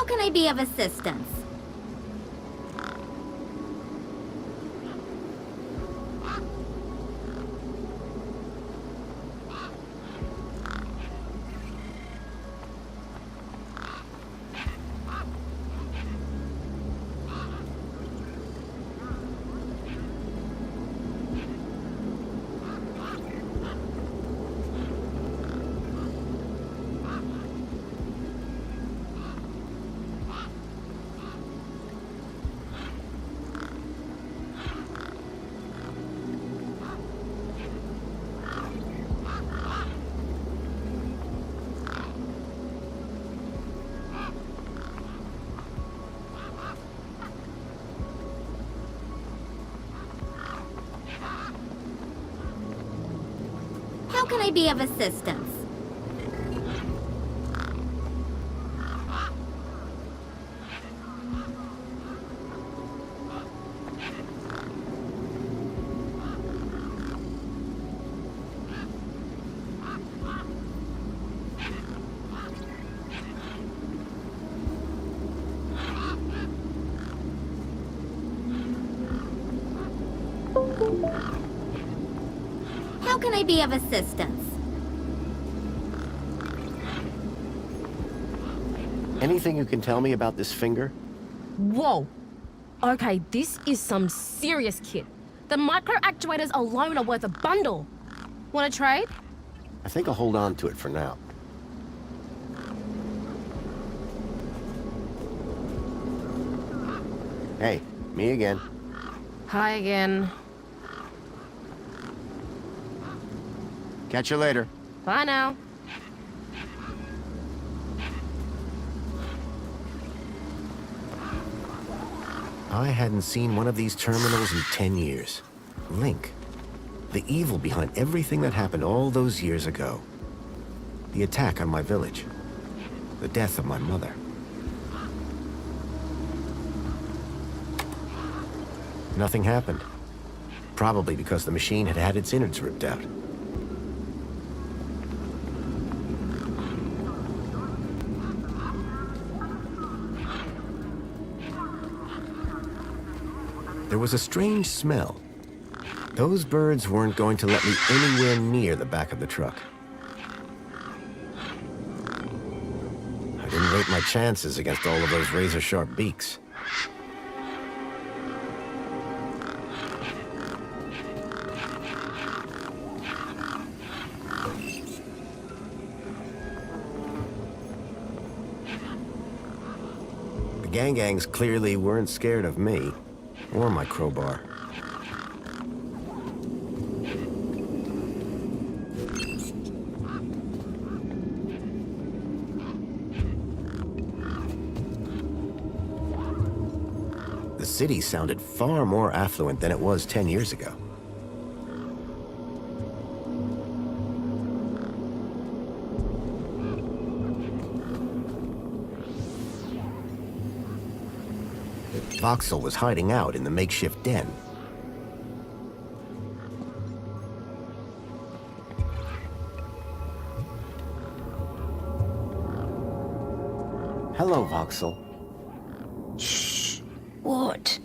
How can I be of assistance? How can I be of assistance? How can I be of assistance? Anything you can tell me about this finger? Whoa. Okay, this is some serious kit. The micro actuators alone are worth a bundle. Want to trade? I think I'll hold on to it for now. Hey, me again. Hi again. Catch you later. Bye now. I hadn't seen one of these terminals in 10 years. Link. The evil behind everything that happened all those years ago. The attack on my village. The death of my mother. Nothing happened. Probably because the machine had had its innards ripped out. There was a strange smell. Those birds weren't going to let me anywhere near the back of the truck. I didn't rate my chances against all of those razor-sharp beaks. The gangs clearly weren't scared of me. Or my crowbar. The city sounded far more affluent than it was 10 years ago. Voxel was hiding out in the makeshift den. Hello, Voxel. Shh. What?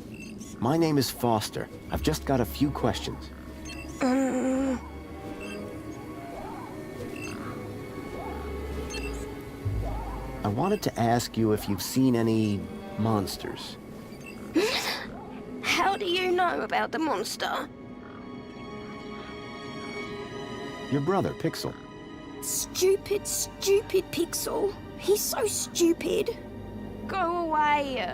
My name is Foster. I've just got a few questions. I wanted to ask you if you've seen any monsters. How do you know about the monster? Your brother, Pixel. Stupid Pixel. He's so stupid. Go away.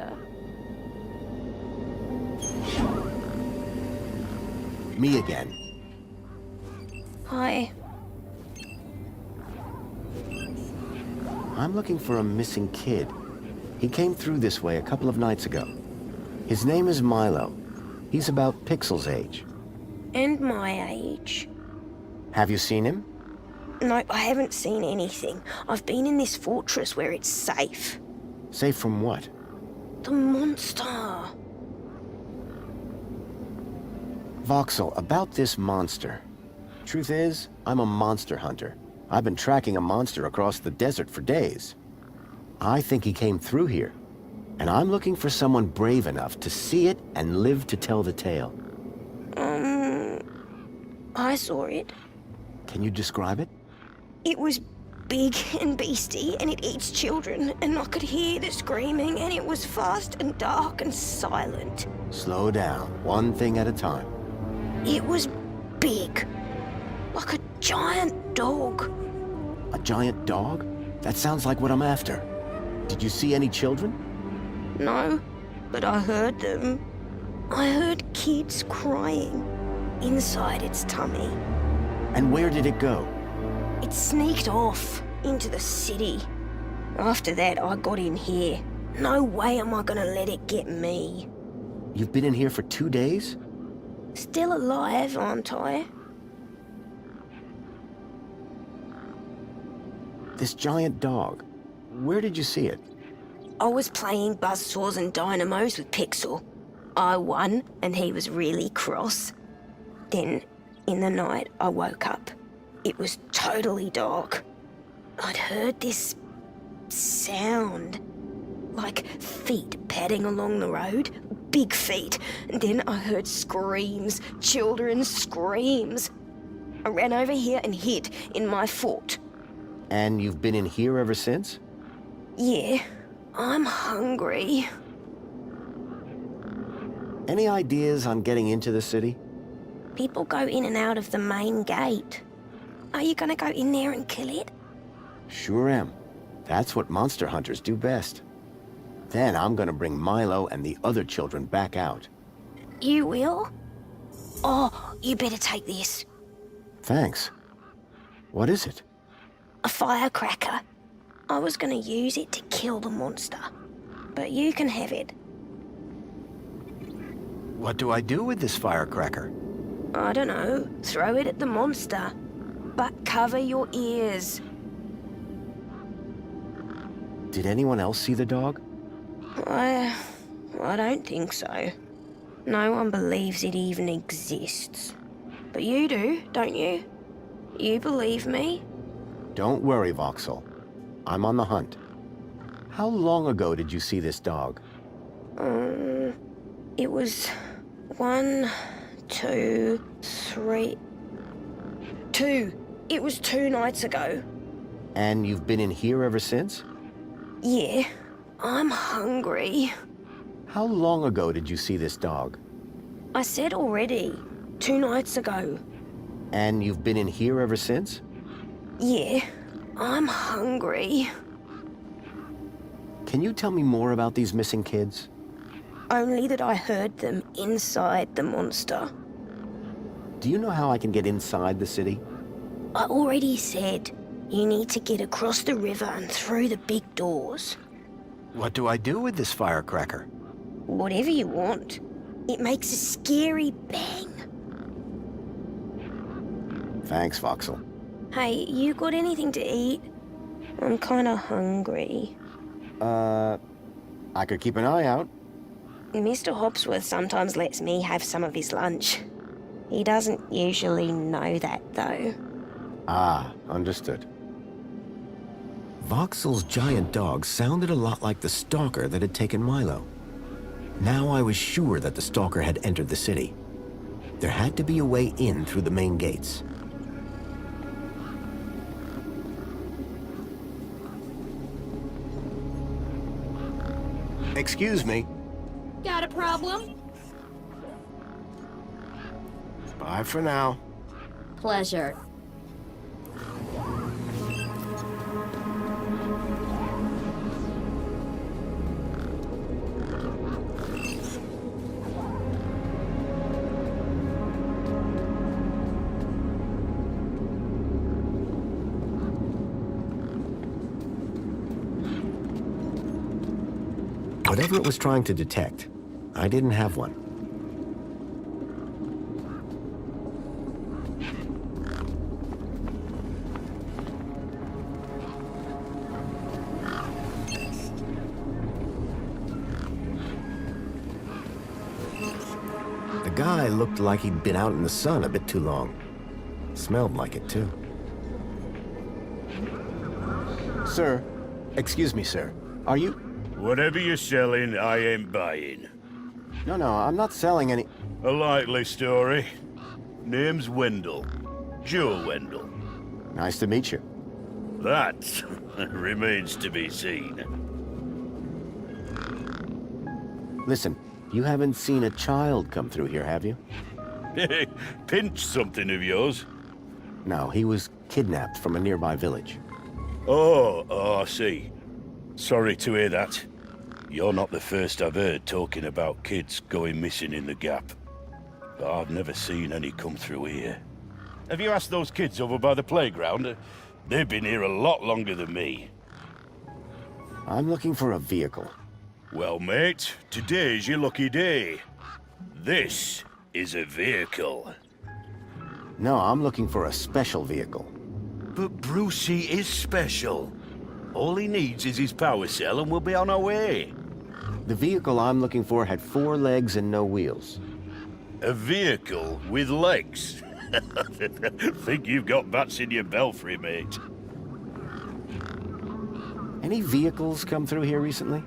Me again. Hi. I'm looking for a missing kid. He came through this way a couple of nights ago. His name is Milo. He's about Pixel's age. And my age. Have you seen him? No, I haven't seen anything. I've been in this fortress where it's safe. Safe from what? The monster. Voxel, about this monster. Truth is, I'm a monster hunter. I've been tracking a monster across the desert for days. I think he came through here. And I'm looking for someone brave enough to see it and live to tell the tale. I saw it. Can you describe it? It was big and beastie, and it eats children, and I could hear the screaming, and it was fast and dark and silent. Slow down, one thing at a time. It was big, like a giant dog. A giant dog? That sounds like what I'm after. Did you see any children? No, but I heard them. I heard kids crying inside its tummy. And where did it go? It sneaked off into the city. After that, I got in here. No way am I gonna let it get me. You've been in here for 2 days? Still alive, aren't I? This giant dog. Where did you see it? I was playing buzzsaws and dynamos with Pixel. I won, and he was really cross. Then, in the night, I woke up. It was totally dark. I'd heard this sound, like feet padding along the road, big feet. And then I heard screams, children's screams. I ran over here and hid in my fort. And you've been in here ever since? Yeah, I'm hungry. Any ideas on getting into the city? People go in and out of the main gate. Are you gonna go in there and kill it? Sure am. That's what monster hunters do best. Then I'm gonna bring Milo and the other children back out. You will? Oh, you better take this. Thanks. What is it? A firecracker. I was gonna use it to kill the monster, but you can have it. What do I do with this firecracker? I don't know. Throw it at the monster, but cover your ears. Did anyone else see the dog? I don't think so. No one believes it even exists. But you do, don't you? You believe me? Don't worry, Voxel. I'm on the hunt. How long ago did you see this dog? It was 1, 2, 3... 2. It was 2 nights ago. And you've been in here ever since? Yeah, I'm hungry. How long ago did you see this dog? I said already, 2 nights ago. And you've been in here ever since? Yeah, I'm hungry. Can you tell me more about these missing kids? Only that I heard them inside the monster. Do you know how I can get inside the city? I already said, you need to get across the river and through the big doors. What do I do with this firecracker? Whatever you want. It makes a scary bang. Thanks, Voxel. Hey, you got anything to eat? I'm kinda hungry. I could keep an eye out. Mr. Hopsworth sometimes lets me have some of his lunch. He doesn't usually know that, though. Ah, understood. Voxel's giant dog sounded a lot like the stalker that had taken Milo. Now I was sure that the stalker had entered the city. There had to be a way in through the main gates. Excuse me. Got a problem? Bye for now. Pleasure. Whatever it was trying to detect, I didn't have one. The guy looked like he'd been out in the sun a bit too long. Smelled like it, too. Sir, excuse me, sir. Are you? Whatever you're selling, I ain't buying. No, I'm not selling any... A likely story. Name's Wendell. Joe Wendell. Nice to meet you. That remains to be seen. Listen, you haven't seen a child come through here, have you? Pinch something of yours? No, he was kidnapped from a nearby village. Oh, I see. Sorry to hear that. You're not the first I've heard talking about kids going missing in the Gap. But I've never seen any come through here. Have you asked those kids over by the playground? They've been here a lot longer than me. I'm looking for a vehicle. Well, mate, today's your lucky day. This is a vehicle. No, I'm looking for a special vehicle. But Brucey is special. All he needs is his power cell and we'll be on our way. The vehicle I'm looking for had 4 legs and no wheels. A vehicle with legs? Think you've got bats in your belfry, mate. Any vehicles come through here recently?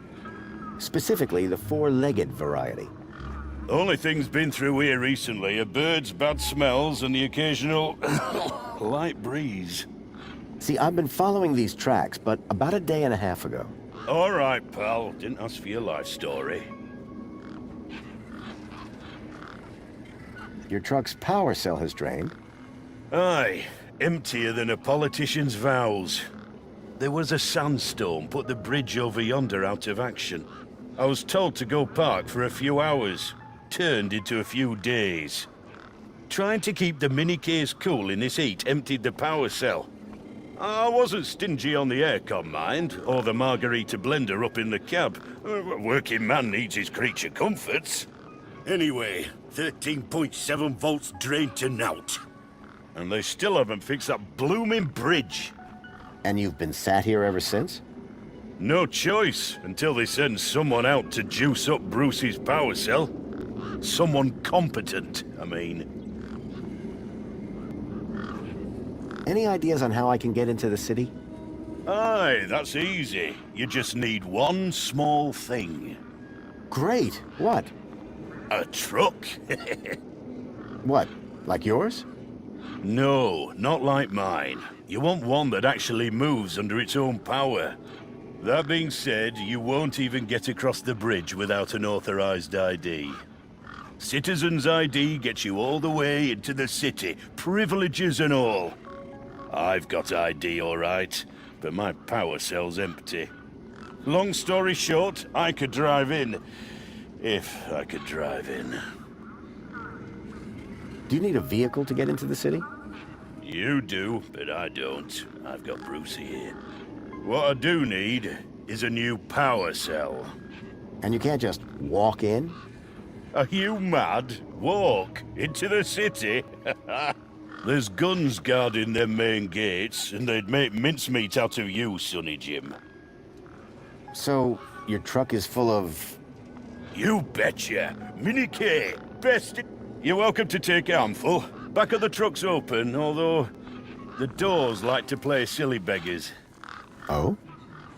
Specifically, the 4-legged variety. Only thing's been through here recently are birds, bad smells, and the occasional light breeze. See, I've been following these tracks, but about a day and a half ago. All right, pal. Didn't ask for your life story. Your truck's power cell has drained. Aye, emptier than a politician's vows. There was a sandstorm put the bridge over yonder out of action. I was told to go park for a few hours. Turned into a few days. Trying to keep the mini case cool in this heat emptied the power cell. I wasn't stingy on the aircon, mind, or the margarita blender up in the cab. A working man needs his creature comforts. Anyway, 13.7 volts drained to naught. And they still haven't fixed that blooming bridge. And you've been sat here ever since? No choice, until they send someone out to juice up Brucey's power cell. Someone competent, I mean. Any ideas on how I can get into the city? Aye, that's easy. You just need one small thing. Great. What? A truck. What? Like yours? No, not like mine. You want one that actually moves under its own power. That being said, you won't even get across the bridge without an authorized ID. Citizen's ID gets you all the way into the city, privileges and all. I've got ID, all right, but my power cell's empty. Long story short, I could drive in. If I could drive in. Do you need a vehicle to get into the city? You do, but I don't. I've got Brucey here. What I do need is a new power cell. And you can't just walk in? Are you mad? Walk into the city? There's guns guarding them main gates, and they'd make mincemeat out of you, Sonny Jim. So, your truck is full of... You betcha. Mini K, best... You're welcome to take a handful. Back of the truck's open, although the doors like to play silly beggars. Oh?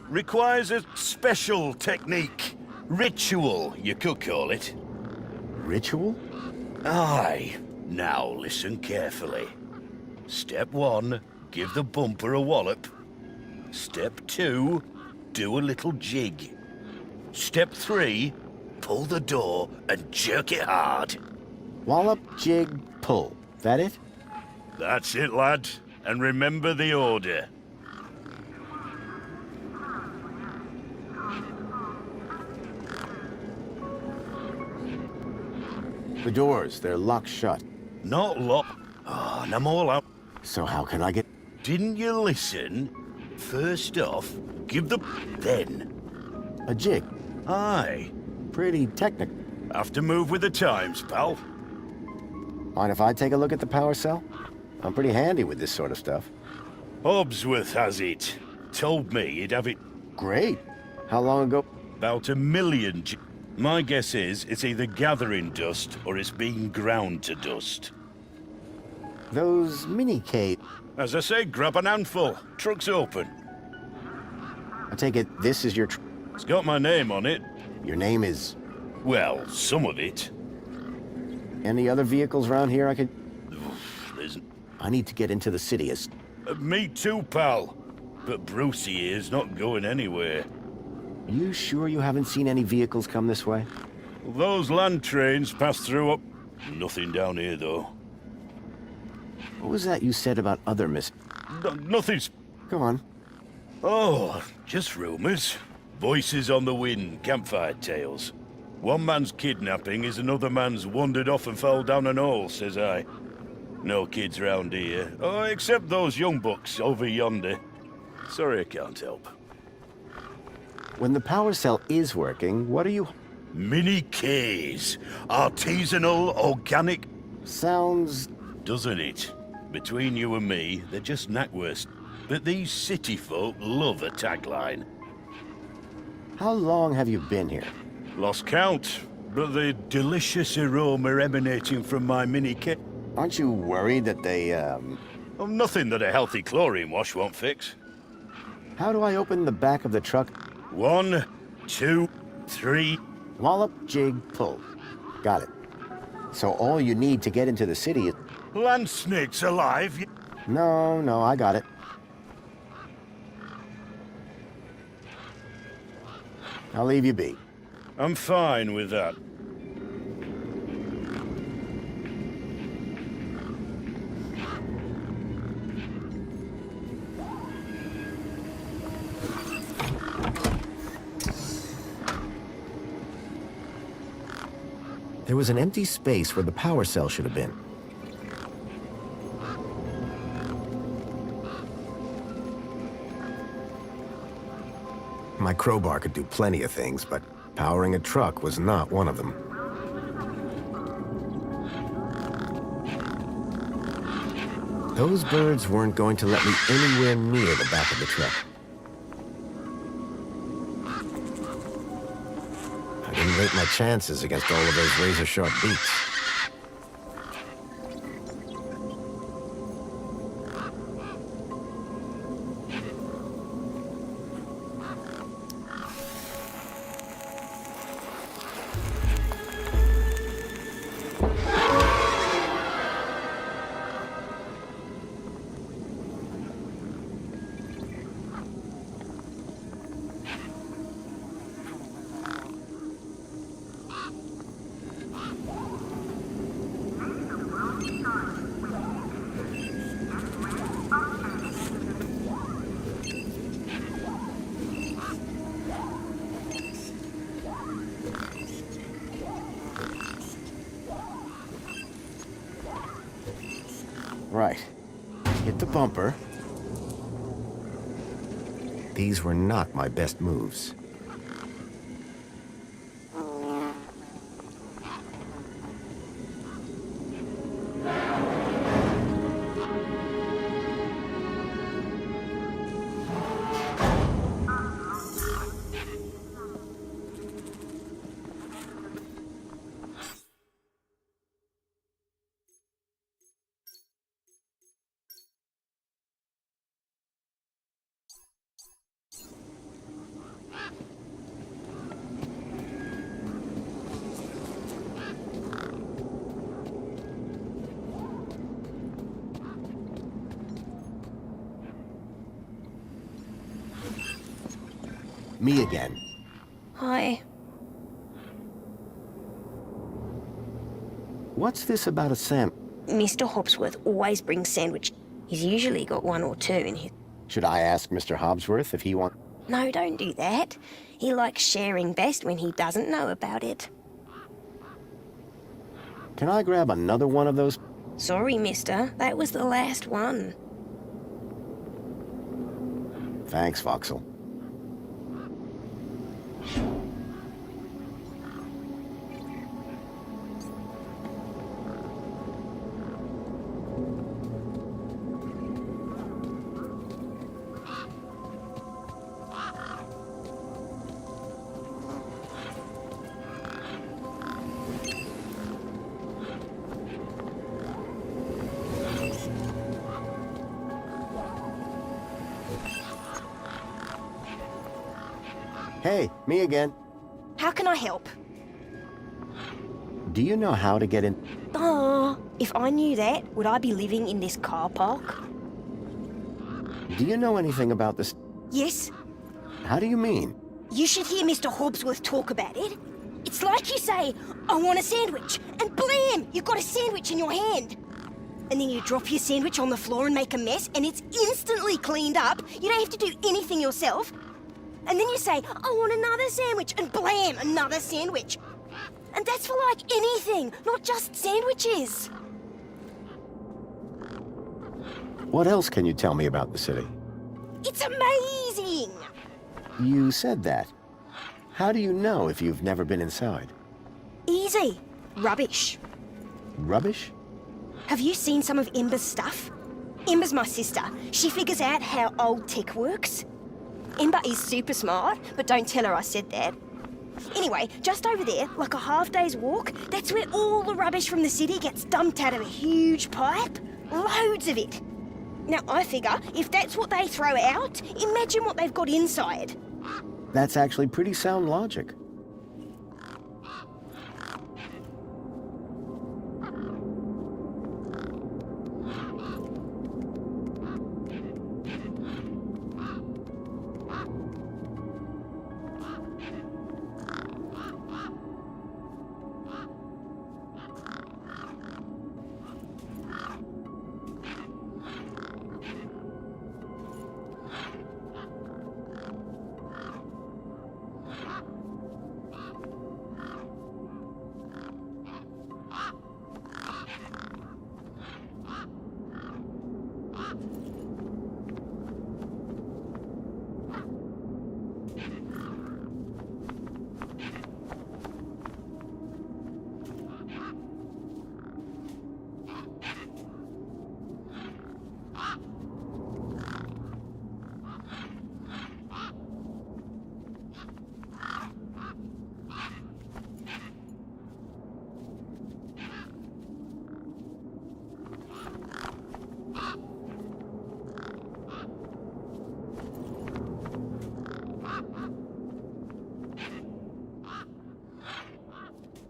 Requires a special technique. Ritual, you could call it. Ritual? Aye. Now listen carefully. Step 1, give the bumper a wallop. Step 2, do a little jig. Step 3, pull the door and jerk it hard. Wallop, jig, pull. That it? That's it, lad. And remember the order. The doors, they're locked shut. Not locked. Oh, and I'm all out. So how can I get... Didn't you listen? First off, give the... Then. A jig? Aye. Pretty technical. Have to move with the times, pal. Mind if I take a look at the power cell? I'm pretty handy with this sort of stuff. Hobbsworth has it. Told me he'd have it Great. How long ago? about 1 million. My guess is it's either gathering dust or it's being ground to dust. Those mini-K... As I say, grab an handful. Truck's open. I take it this is your... It's got my name on it. Your name is... Well, some of it. Any other vehicles around here I could... There's... I need to get into the city as... Me too, pal. But Brucey here's not going anywhere. You sure you haven't seen any vehicles come this way? Those land trains pass through up... Nothing down here, though. What was that you said about other Nothing's... Go on. Oh, just rumors. Voices on the wind, campfire tales. One man's kidnapping is another man's wandered off and fell down an hole, says I. No kids round here. Oh, except those young bucks over yonder. Sorry I can't help. When the power cell is working, what are you... Mini Ks. Artisanal, organic... Sounds... Doesn't it? Between you and me, they're just knackwurst. But these city folk love a tagline. How long have you been here? Lost count, but the delicious aroma emanating from my mini K... Aren't you worried that they, Oh, nothing that a healthy chlorine wash won't fix. How do I open the back of the truck? 1, 2, 3... Wallop, jig, pull. Got it. So all you need to get into the city is... Land snakes alive? No, I got it. I'll leave you be. I'm fine with that. There was an empty space where the power cell should have been. My crowbar could do plenty of things, but powering a truck was not one of them. Those birds weren't going to let me anywhere near the back of the truck. I didn't rate my chances against all of those razor-sharp beaks. Right. Hit the bumper. These were not my best moves. Me again. Hi. What's this about a Mr. Hopsworth always brings sandwich. He's usually got one or two in his... Should I ask Mr. Hobsworth if he wants... No, don't do that. He likes sharing best when he doesn't know about it. Can I grab another one of those? Sorry, mister. That was the last one. Thanks, Voxel. Hey, me again. How can I help? Do you know how to get in? Oh, if I knew that, would I be living in this car park? Do you know anything about this? Yes. How do you mean? You should hear Mr. Hobbsworth talk about it. It's like you say, I want a sandwich, and blam, you've got a sandwich in your hand. And then you drop your sandwich on the floor and make a mess, and it's instantly cleaned up. You don't have to do anything yourself. And then you say, I want another sandwich, and blam, another sandwich. And that's for like anything, not just sandwiches. What else can you tell me about the city? It's amazing! You said that. How do you know if you've never been inside? Easy. Rubbish. Rubbish? Have you seen some of Ember's stuff? Ember's my sister. She figures out how old tech works. Ember is super smart, but don't tell her I said that. Anyway, just over there, like a half-day's walk, that's where all the rubbish from the city gets dumped out of a huge pipe. Loads of it. Now, I figure, if that's what they throw out, imagine what they've got inside. That's actually pretty sound logic.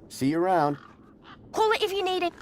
See you around. Call it if you need it.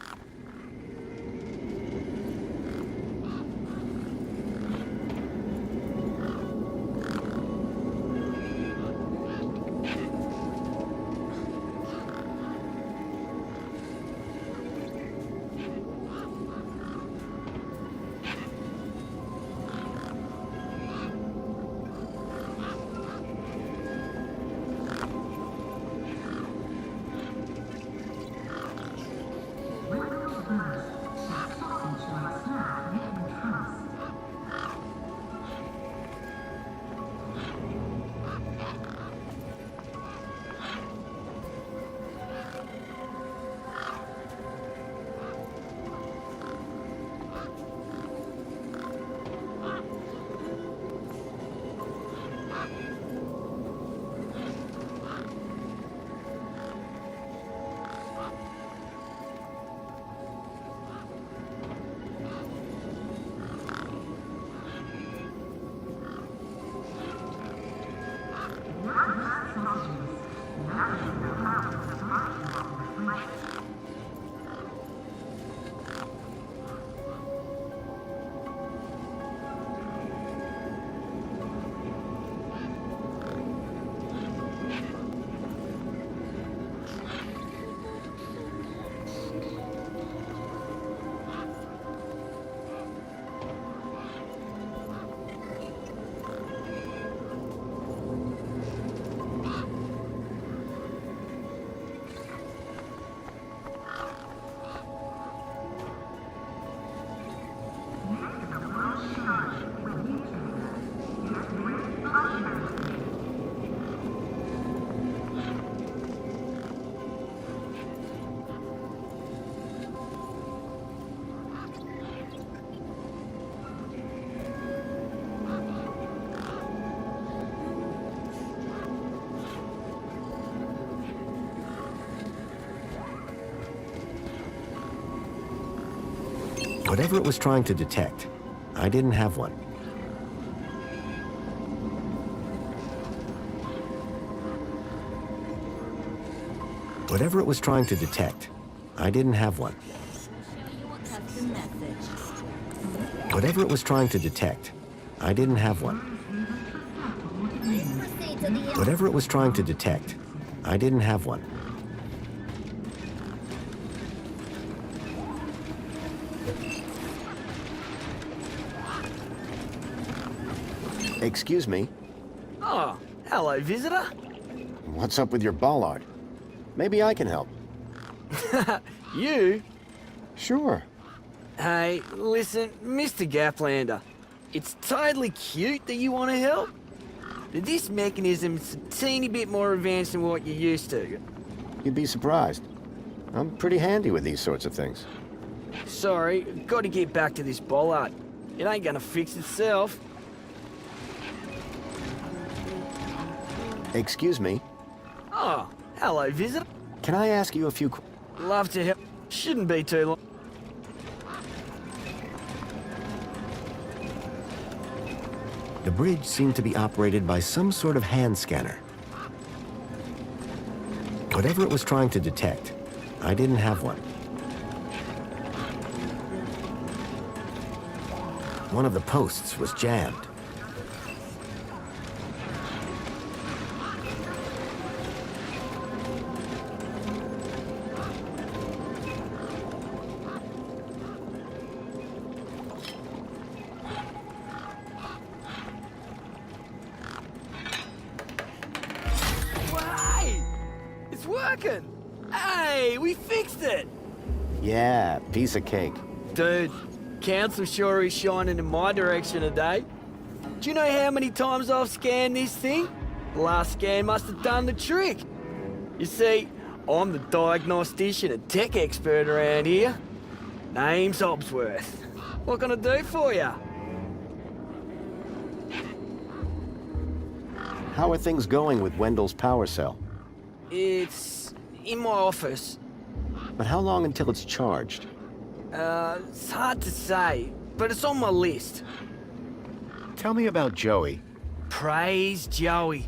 Whatever it was trying to detect, I didn't have one. Whatever it was trying to detect, I didn't have one. Custom message. Whatever it was trying to detect, I didn't have one. Please proceed to the Whatever it was trying to detect, I didn't have one. Excuse me, Oh, hello, visitor. what's up with your bollard? Maybe I can help. You? Sure. Hey, listen, Mr. Gaplander. It's totally cute that you want to help. But this mechanism's a teeny bit more advanced than what you're used to. You'd be surprised. I'm pretty handy with these sorts of things. Sorry, got to get back to this bollard. It ain't gonna fix itself. Excuse me, Oh, hello, visitor. can I ask you a few Love to help. Shouldn't be too long. The bridge seemed to be operated by some sort of hand scanner. Whatever it was trying to detect, I didn't have one. One of the posts was jammed. Hey! It's working! Hey, we fixed it! Yeah, piece of cake. Dude, Council sure is shining in my direction today. Do you know how many times I've scanned this thing? The last scan must have done the trick. You see, I'm the diagnostician and tech expert around here. Name's Obsworth. What can I do for you? How are things going with Wendell's power cell? It's in my office. But how long until it's charged? It's hard to say, but it's on my list. Tell me about Joey. Praise Joey.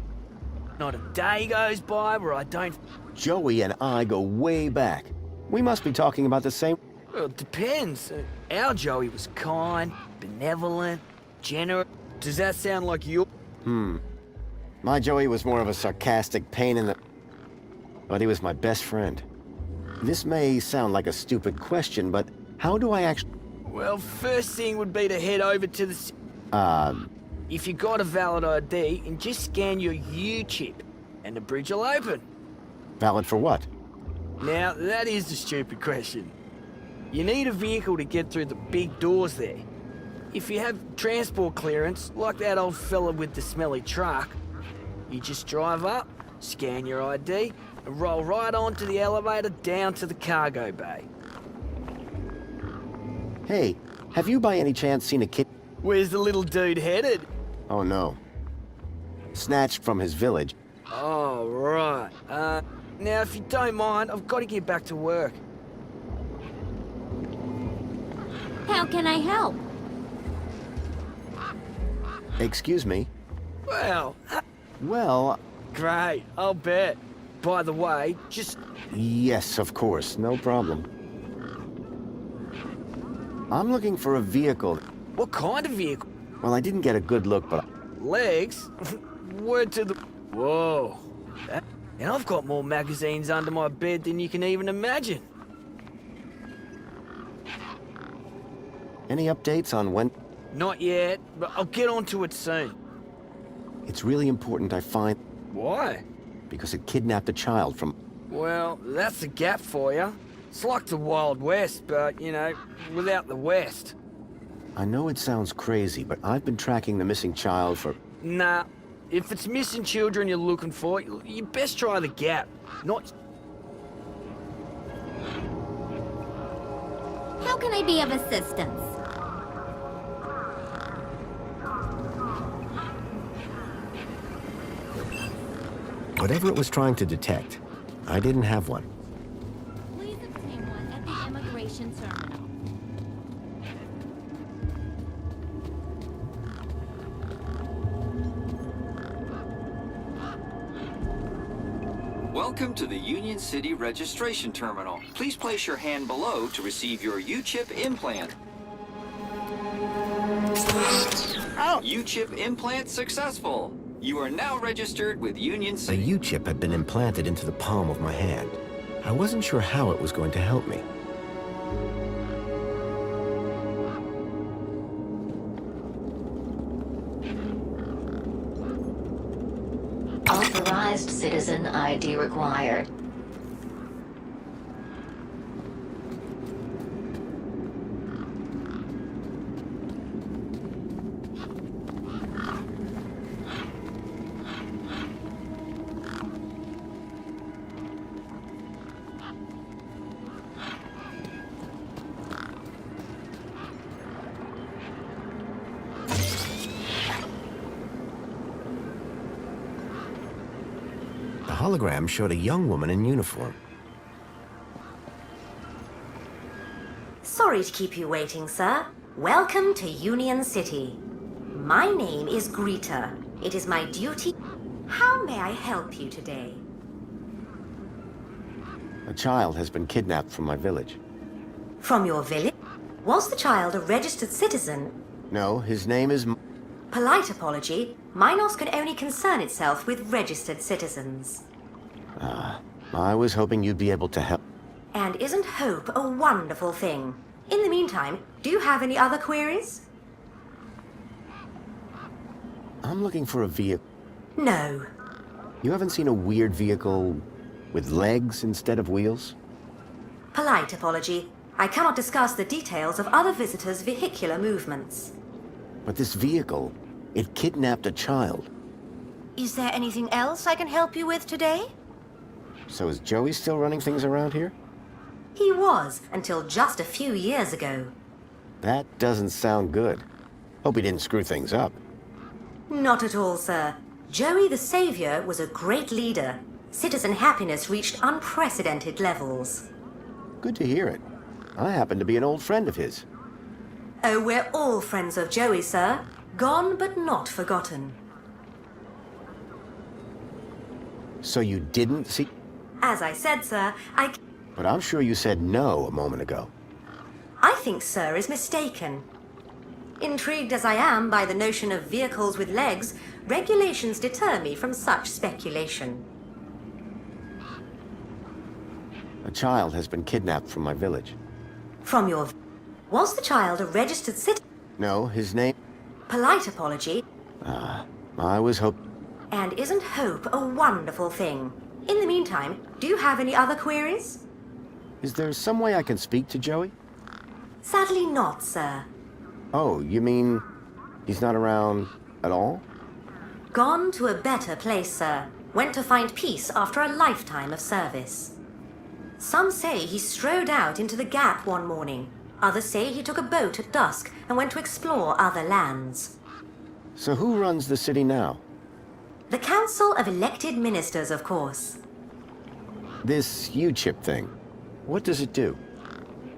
Not a day goes by where I don't... Joey and I go way back. We must be talking about the same... Well, it depends. Our Joey was kind, benevolent, generous. Does that sound like you? My Joey was more of a sarcastic pain in the... But he was my best friend. This may sound like a stupid question, but how do I actually... Well, first thing would be to head over to the... If you got a valid ID, and just scan your U-chip, and the bridge will open. Valid for what? Now, that is the stupid question. You need a vehicle to get through the big doors there. If you have transport clearance, like that old fella with the smelly truck, you just drive up, scan your ID, and roll right onto the elevator down to the cargo bay. Hey, have you by any chance seen a kid... Where's the little dude headed? Oh no. Snatched from his village. Oh, right. Now, if you don't mind, I've got to get back to work. How can I help? Excuse me? Well, Well, great, I'll bet. By the way, just... yes, of course, no problem. I'm looking for a vehicle. What kind of vehicle? Well, I didn't get a good look, but... Legs? Word to the... Whoa. And I've got more magazines under my bed than you can even imagine. Any updates on when... Not yet, but I'll get onto it soon. It's really important I find... Why? Because it kidnapped a child from... Well, that's a gap for you. It's like the Wild West, but, you know, without the West. I know it sounds crazy, but I've been tracking the missing child for... Nah, if it's missing children you're looking for, you best try the gap. Not... How can I be of assistance? Whatever it was trying to detect, I didn't have one. Please obtain one at the immigration terminal. Welcome to the Union City Registration Terminal. Please place your hand below to receive your U-chip implant. U-chip implant successful. You are now registered with Union A City. U-chip had been implanted into the palm of my hand. I wasn't sure how it was going to help me. Authorized citizen ID required. The hologram showed a young woman in uniform. Sorry to keep you waiting, sir. Welcome to Union City. My name is Greta. It is my duty. How may I help you today? A child has been kidnapped from my village. From your village? Was the child a registered citizen? No, his name is... Polite apology. Minos can only concern itself with registered citizens. I was hoping you'd be able to help. And isn't hope a wonderful thing? In the meantime, do you have any other queries? I'm looking for a vehicle. No. You haven't seen a weird vehicle with legs instead of wheels? Polite apology. I cannot discuss the details of other visitors' vehicular movements. But this vehicle, it kidnapped a child. Is there anything else I can help you with today? So is Joey still running things around here? He was, until just a few years ago. That doesn't sound good. Hope he didn't screw things up. Not at all, sir. Joey the Savior was a great leader. Citizen happiness reached unprecedented levels. Good to hear it. I happen to be an old friend of his. Oh, we're all friends of Joey, sir. Gone but not forgotten. So you didn't see... As I said, sir, But I'm sure you said no a moment ago. I think sir is mistaken. Intrigued as I am by the notion of vehicles with legs, regulations deter me from such speculation. A child has been kidnapped from my village. From your... Was the child a registered citizen? No, his name... Polite apology. I was hoping... And isn't hope a wonderful thing? In the meantime, do you have any other queries? Is there some way I can speak to Joey? Sadly not, sir. Oh, you mean he's not around at all? Gone to a better place, sir. Went to find peace after a lifetime of service. Some say he strode out into the Gap one morning. Others say he took a boat at dusk and went to explore other lands. So who runs the city now? The Council of Elected Ministers, of course. This U-chip thing, what does it do?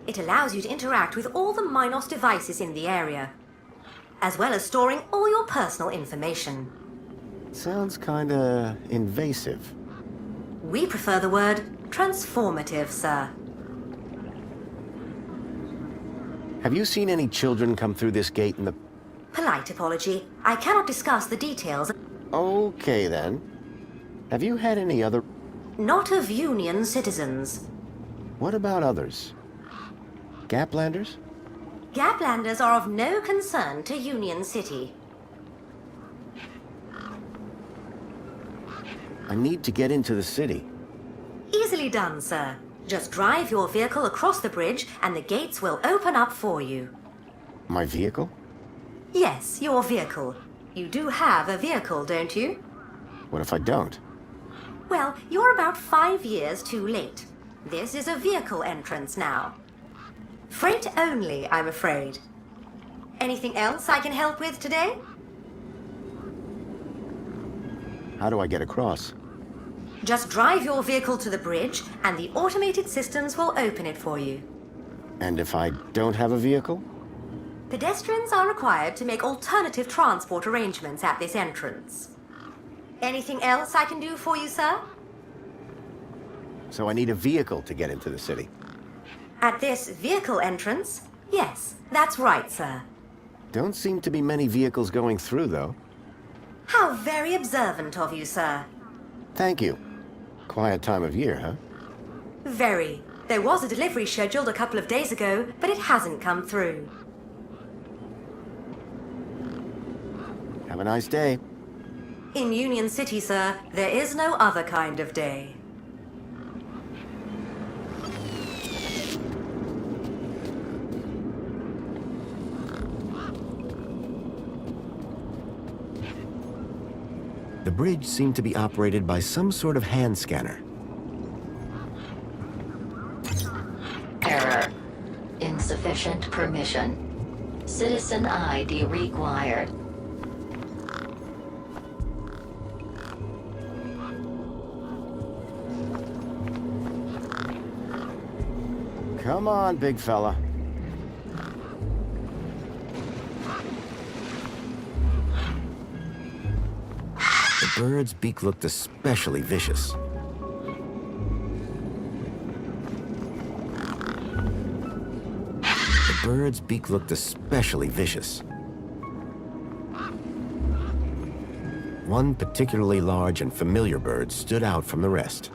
It allows you to interact with all the Minos devices in the area, as well as storing all your personal information. Sounds kinda invasive. We prefer the word transformative, sir. Have you seen any children come through this gate in the... Polite apology. I cannot discuss the details. Okay, then. Have you had any other... Not of Union citizens. What about others? Gaplanders? Gaplanders are of no concern to Union City. I need to get into the city. Easily done, sir. Just drive your vehicle across the bridge and the gates will open up for you. My vehicle? Yes, your vehicle. You do have a vehicle, don't you? What if I don't? Well, you're about 5 years too late. This is a vehicle entrance now. Freight only, I'm afraid. Anything else I can help with today? How do I get across? Just drive your vehicle to the bridge and the automated systems will open it for you. And if I don't have a vehicle? Pedestrians are required to make alternative transport arrangements at this entrance. Anything else I can do for you, sir? so I need a vehicle to get into the city. At this vehicle entrance? Yes, that's right, sir. Don't seem to be many vehicles going through, though. How very observant of you, sir. Thank you. Quiet time of year, huh? Very. There was a delivery scheduled a couple of days ago, but it hasn't come through. Have a nice day. In Union City, sir, there is no other kind of day. The bridge seemed to be operated by some sort of hand scanner. Error. Insufficient permission. Citizen ID required. Come on, big fella. The bird's beak looked especially vicious. The bird's beak looked especially vicious. One particularly large and familiar bird stood out from the rest.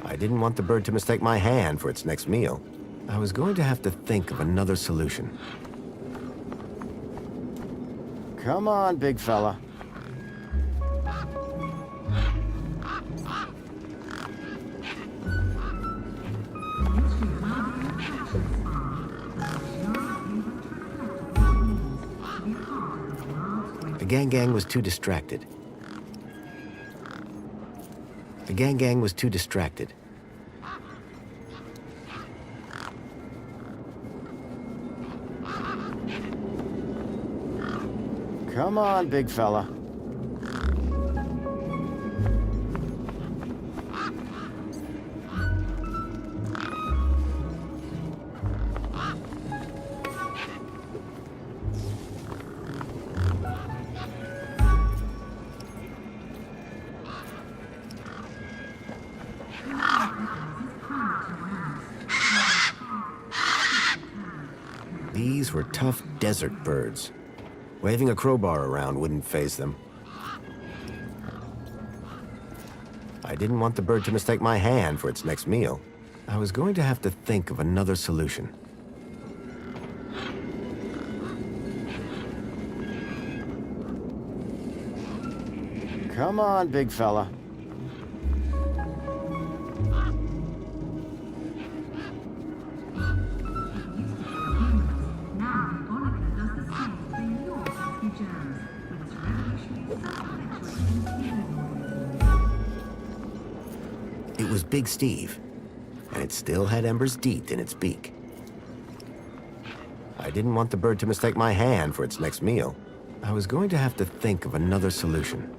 I didn't want the bird to mistake my hand for its next meal. I was going to have to think of another solution. Come on, big fella. The gang was too distracted. The gang was too distracted. Come on, big fella. These were tough desert birds. Waving a crowbar around wouldn't faze them. I didn't want the bird to mistake my hand for its next meal. I was going to have to think of another solution. Come on, big fella. It was Big Steve, and it still had Ember's teeth in its beak. I didn't want the bird to mistake my hand for its next meal. I was going to have to think of another solution.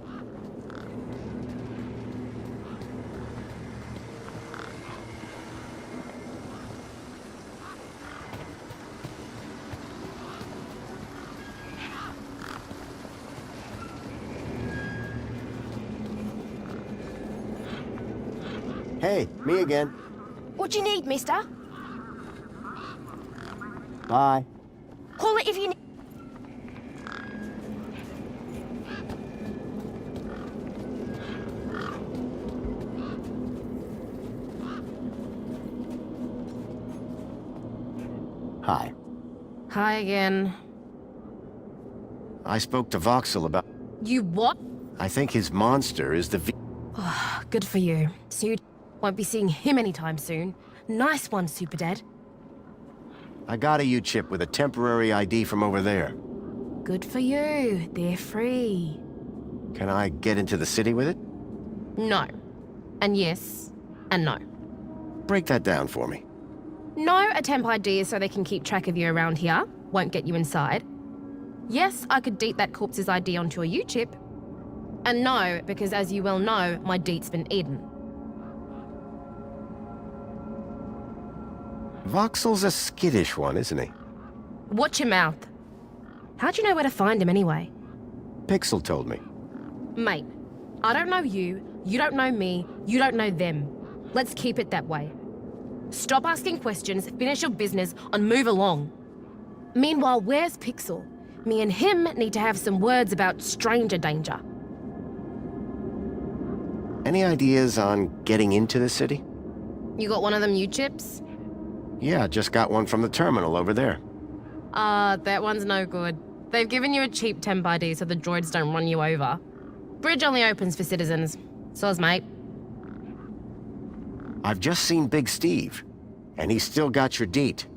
Hey, me again. What do you need, mister? Bye. Call it if you need. Hi. Hi again. I spoke to Voxel about... You what? I think his monster is the Good for you. So you won't be seeing him anytime soon. Nice one, Super Dad. I got a U-chip with a temporary ID from over there. Good for you. They're free. Can I get into the city with it? No. And yes. And no. Break that down for me. No, a temp ID is so they can keep track of you around here. Won't get you inside. Yes, I could deet that corpse's ID onto a U-chip. And no, because as you well know, my deet's been eaten. Voxel's a skittish one, isn't he? Watch your mouth. How'd you know where to find him anyway? Pixel told me. Mate, I don't know you don't know me, you don't know them. Let's keep it that way. Stop asking questions, finish your business, and move along. Meanwhile, where's Pixel? Me and him need to have some words about stranger danger. Any ideas on getting into the city? You got one of them U-chips? Yeah, just got one from the terminal over there. That one's no good. They've given you a cheap temp ID so the droids don't run you over. Bridge only opens for citizens. Soz, mate. I've just seen Big Steve, and he's still got your deet.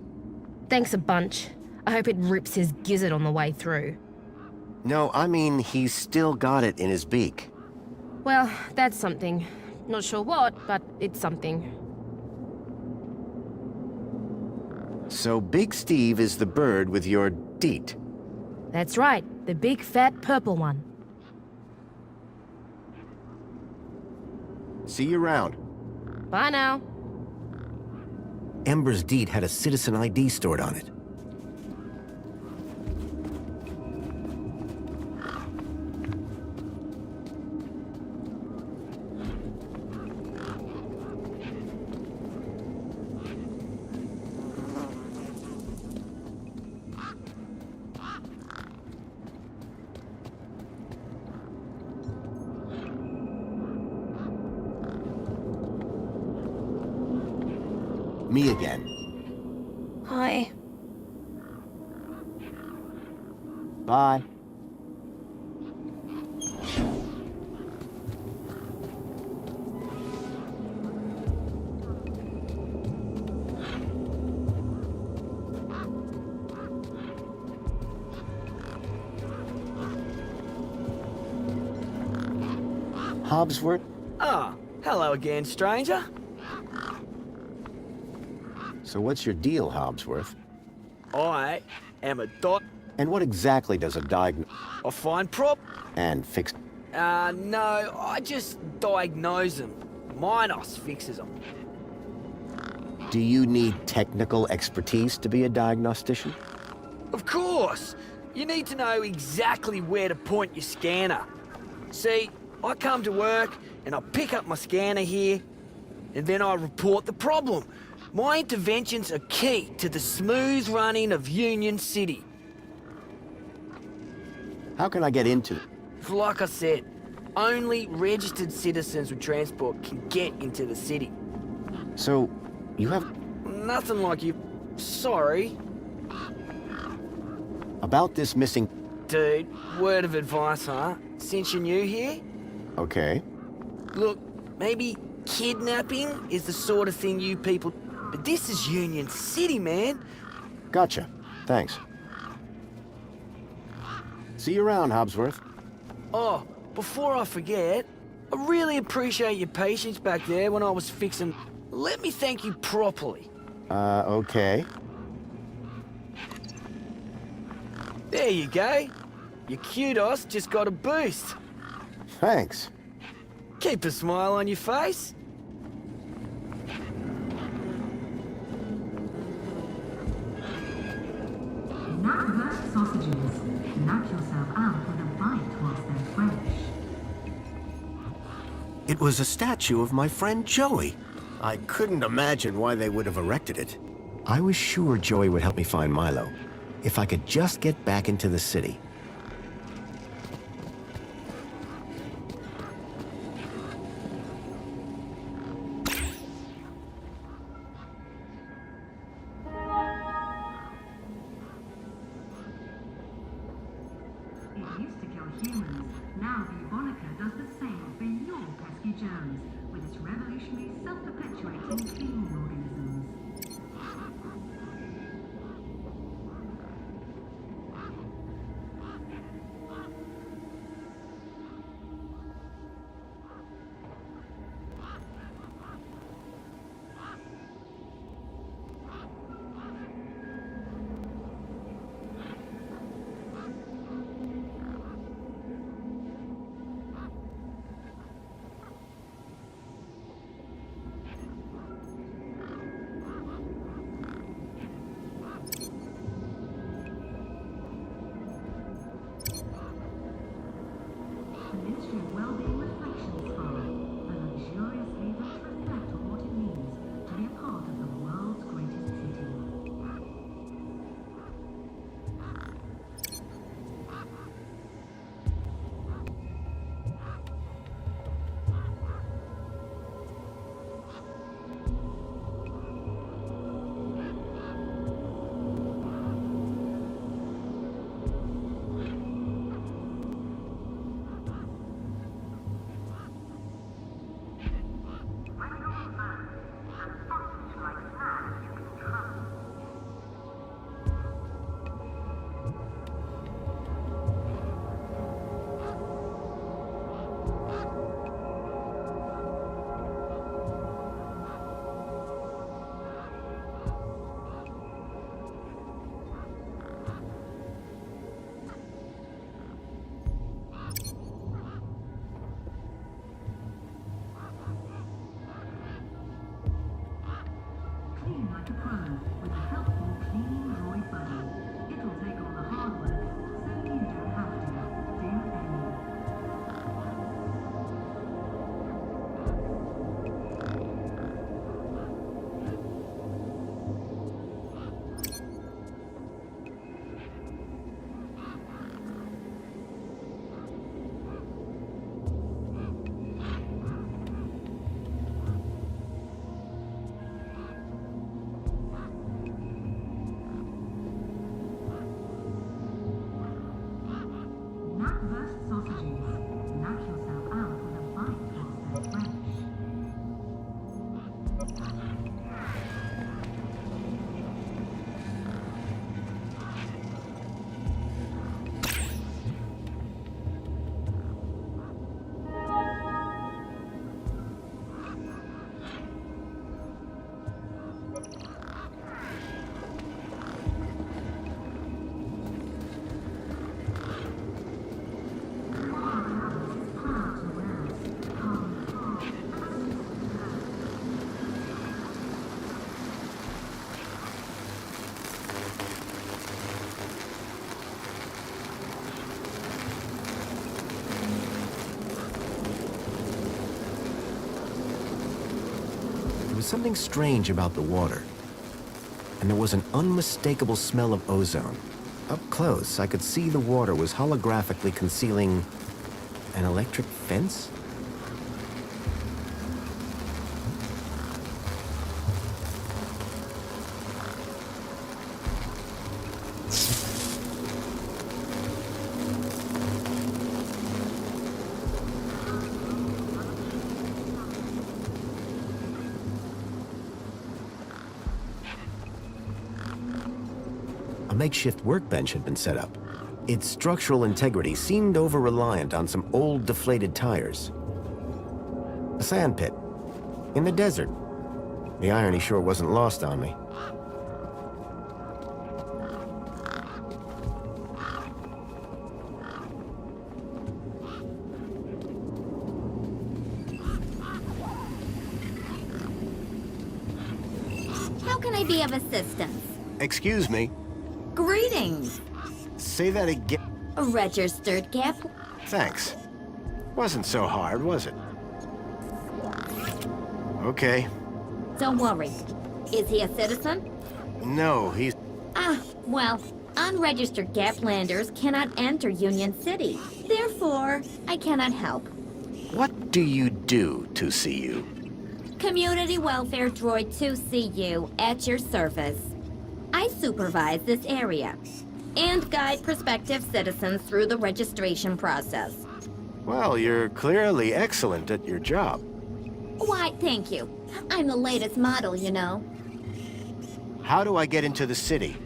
Thanks a bunch. I hope it rips his gizzard on the way through. No, I mean, he's still got it in his beak. Well, that's something. Not sure what, but it's something. So Big Steve is the bird with your deet. That's right, the big fat purple one. See you around. Bye now. Ember's deed had a citizen ID stored on it. Me again. Hi. Bye. Hobbsworth? Ah, hello again, stranger. So what's your deal, Hobbsworth? I am a dot. And what exactly does a I find prop. and fix... No, I just diagnose them. Minos fixes them. Do you need technical expertise to be a diagnostician? Of course! You need to know exactly where to point your scanner. See, I come to work and I pick up my scanner here, and then I report the problem. My interventions are key to the smooth running of Union City. How can I get into it? Like I said, only registered citizens with transport can get into the city. So, you have... Nothing like you. Sorry. About this missing... Dude, word of advice, huh? Since you're new here? Okay. Look, maybe kidnapping is the sort of thing you people... But this is Union City, man. Gotcha. Thanks. See you around, Hobbsworth. Oh, before I forget, I really appreciate your patience back there when I was fixing... Let me thank you properly. Okay. There you go. Your kudos just got a boost. Thanks. Keep a smile on your face. Not roast sausages. Knock yourself out with a bite whilst they're fresh. It was a statue of my friend Joey. I couldn't imagine why they would have erected it. I was sure Joey would help me find Milo, if I could just get back into the city. It used to kill humans. Now the Ebonica does the same for your pesky germs with its revolutionary self-perpetuating cleaning organisms. Reactor Pro with a helpful cleaning droid buddy. It'll take all the hard work, so you don't have to. Dear Amy. Knackwurst sausages. Knock yourself out with a bite whilst they're fresh. There was something strange about the water, and there was an unmistakable smell of ozone. Up close, I could see the water was holographically concealing an electric fence? A makeshift workbench had been set up. Its structural integrity seemed over-reliant on some old deflated tires. A sand pit. In the desert. The irony sure wasn't lost on me. How can I be of assistance? Excuse me. Greetings. Say that again. A registered gap. Thanks. Wasn't so hard, was it? Okay. Don't worry. Is he a citizen? No, he's... Ah, well, unregistered Gaplanders cannot enter Union City. Therefore, I cannot help. What do you do, 2CU? Community Welfare Droid 2CU at your service. I supervise this area and guide prospective citizens through the registration process. Well, you're clearly excellent at your job. Why, thank you. I'm the latest model, you know. How do I get into the city?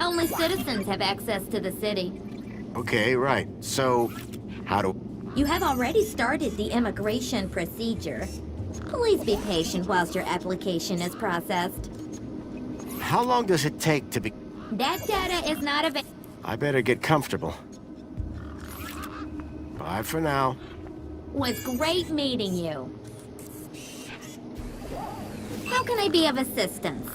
Only citizens have access to the city. Okay, right. So, how do... You have already started the immigration procedure. Please be patient whilst your application is processed. How long does it take to be... That data is not available. I better get comfortable. Bye for now. Was great meeting you. How can I be of assistance?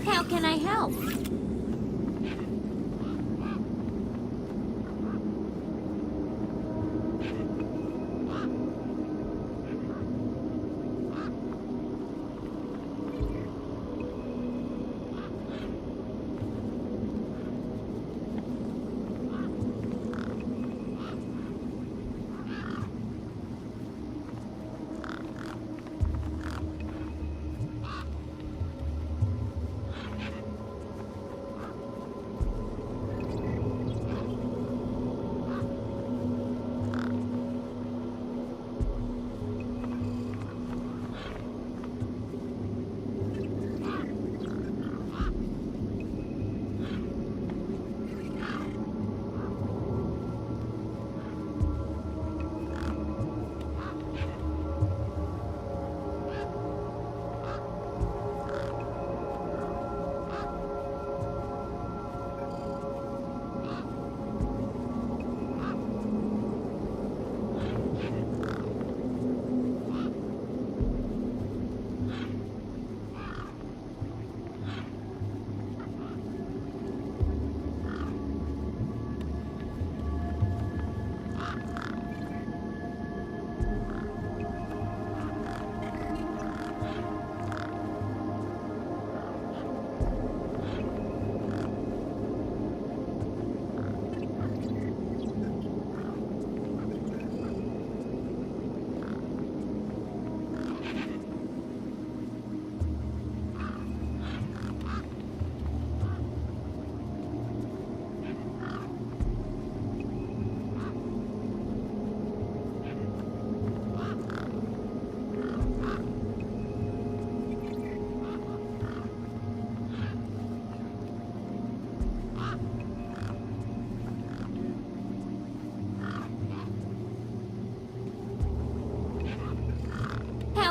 How can I help?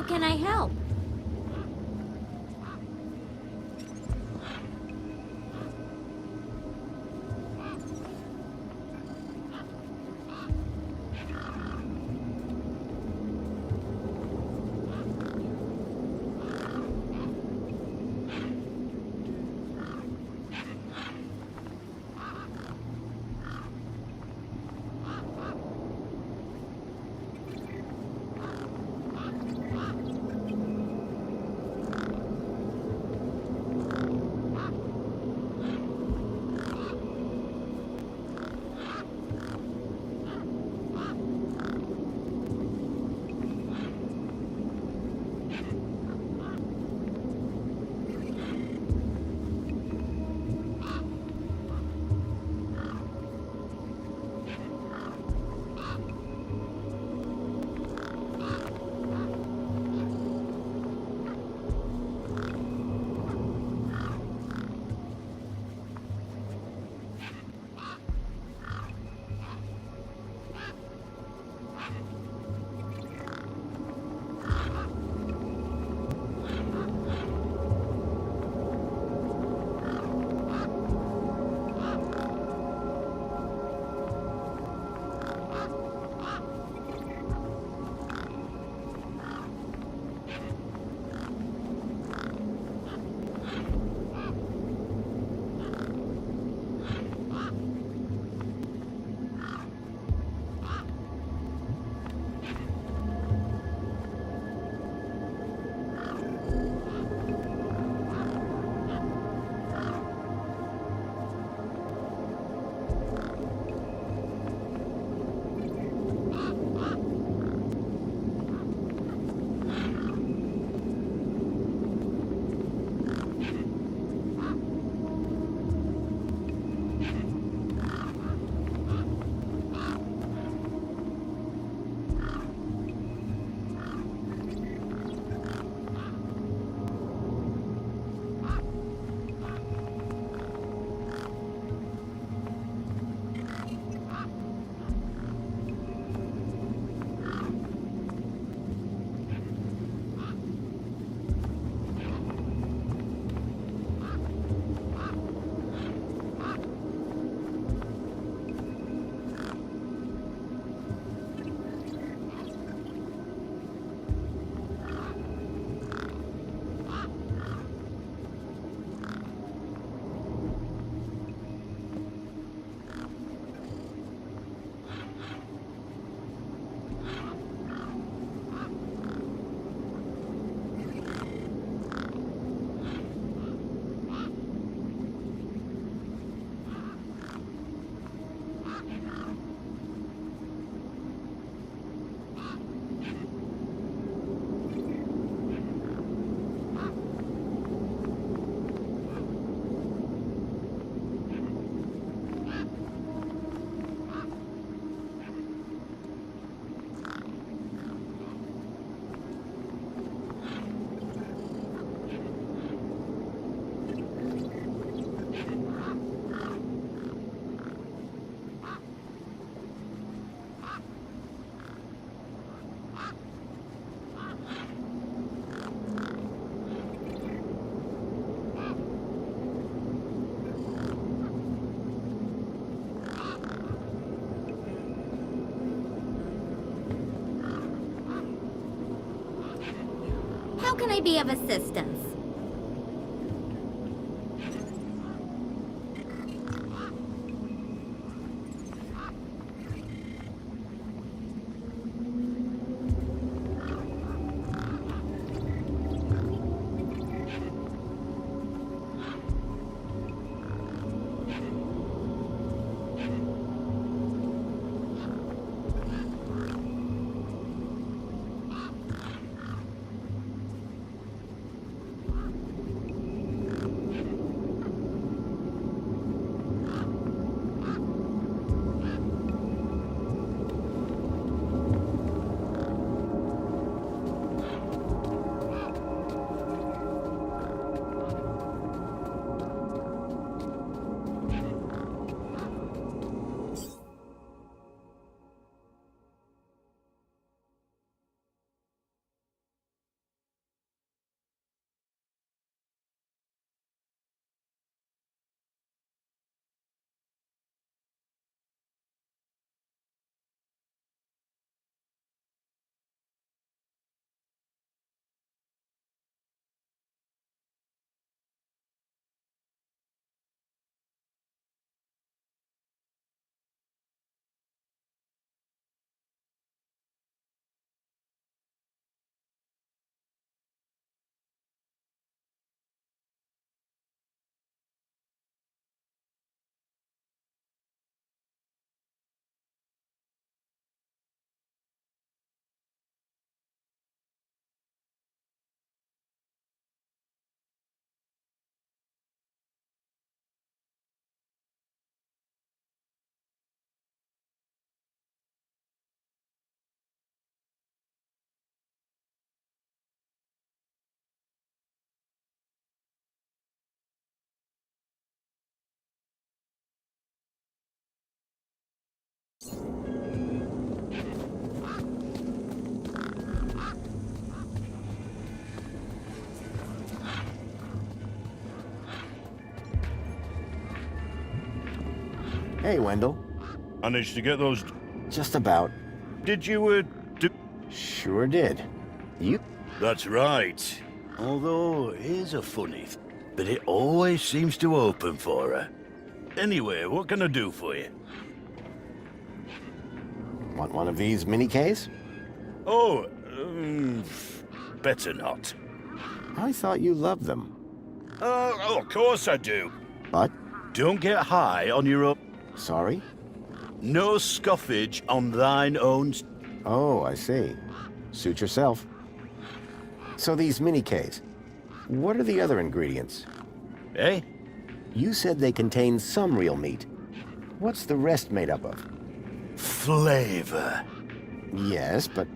can I help? How can I be of assistance? Hey, Wendell. Managed to get those... Just about. Did you, Sure did. You? That's right. Although, here's a funny thing. But it always seems to open for her. Anyway, what can I do for you? Want one of these mini Ks? Oh, better not. I thought you loved them. Oh, of course I do. But? Don't get high on your own... Sorry? No scoffage on thine own... Oh, I see. Suit yourself. So these mini Ks, what are the other ingredients? Eh? You said they contain some real meat. What's the rest made up of? Flavor. Yes, but...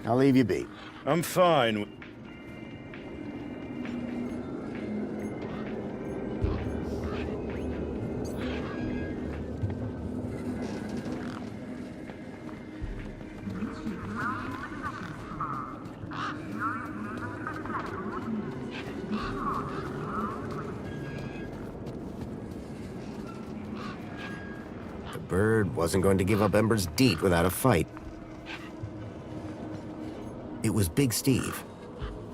I'll leave you be. I'm fine. The bird wasn't going to give up Ember's deet without a fight. It was Big Steve,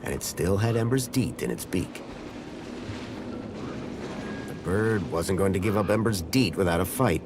and it still had Ember's deet in its beak. The bird wasn't going to give up Ember's deet without a fight.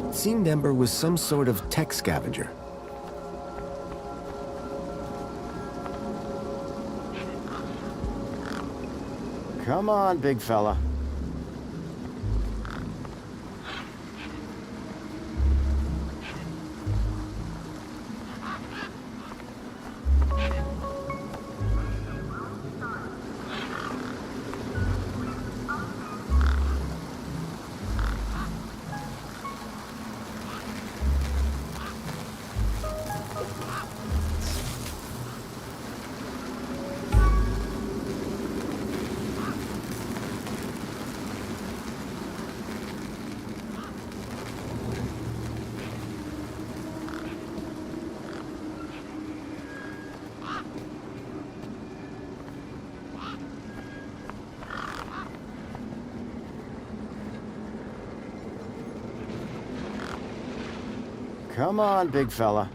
It seemed Ember was some sort of tech scavenger. Come on, big fella. Come on, big fella.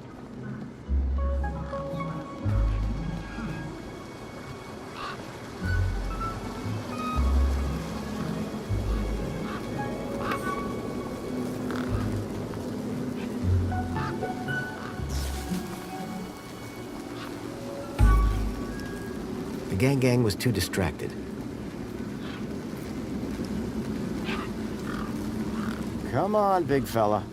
The gang was too distracted. Come on, big fella.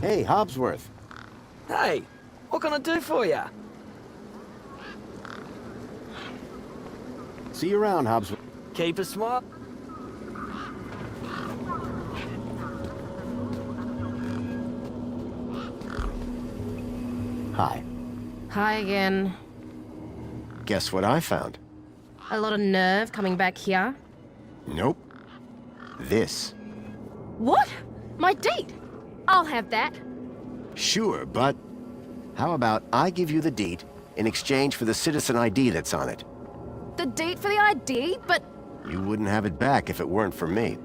Hey, Hobbsworth. Hey, what can I do for ya? See you around, Hobbsworth. Keep a smile. Hi. Hi again. Guess what I found? A lot of nerve coming back here. Nope. This. What? My deed? I'll have that. Sure, but how about I give you the deed in exchange for the citizen ID that's on it? The deed for the ID, but You wouldn't have it back if it weren't for me.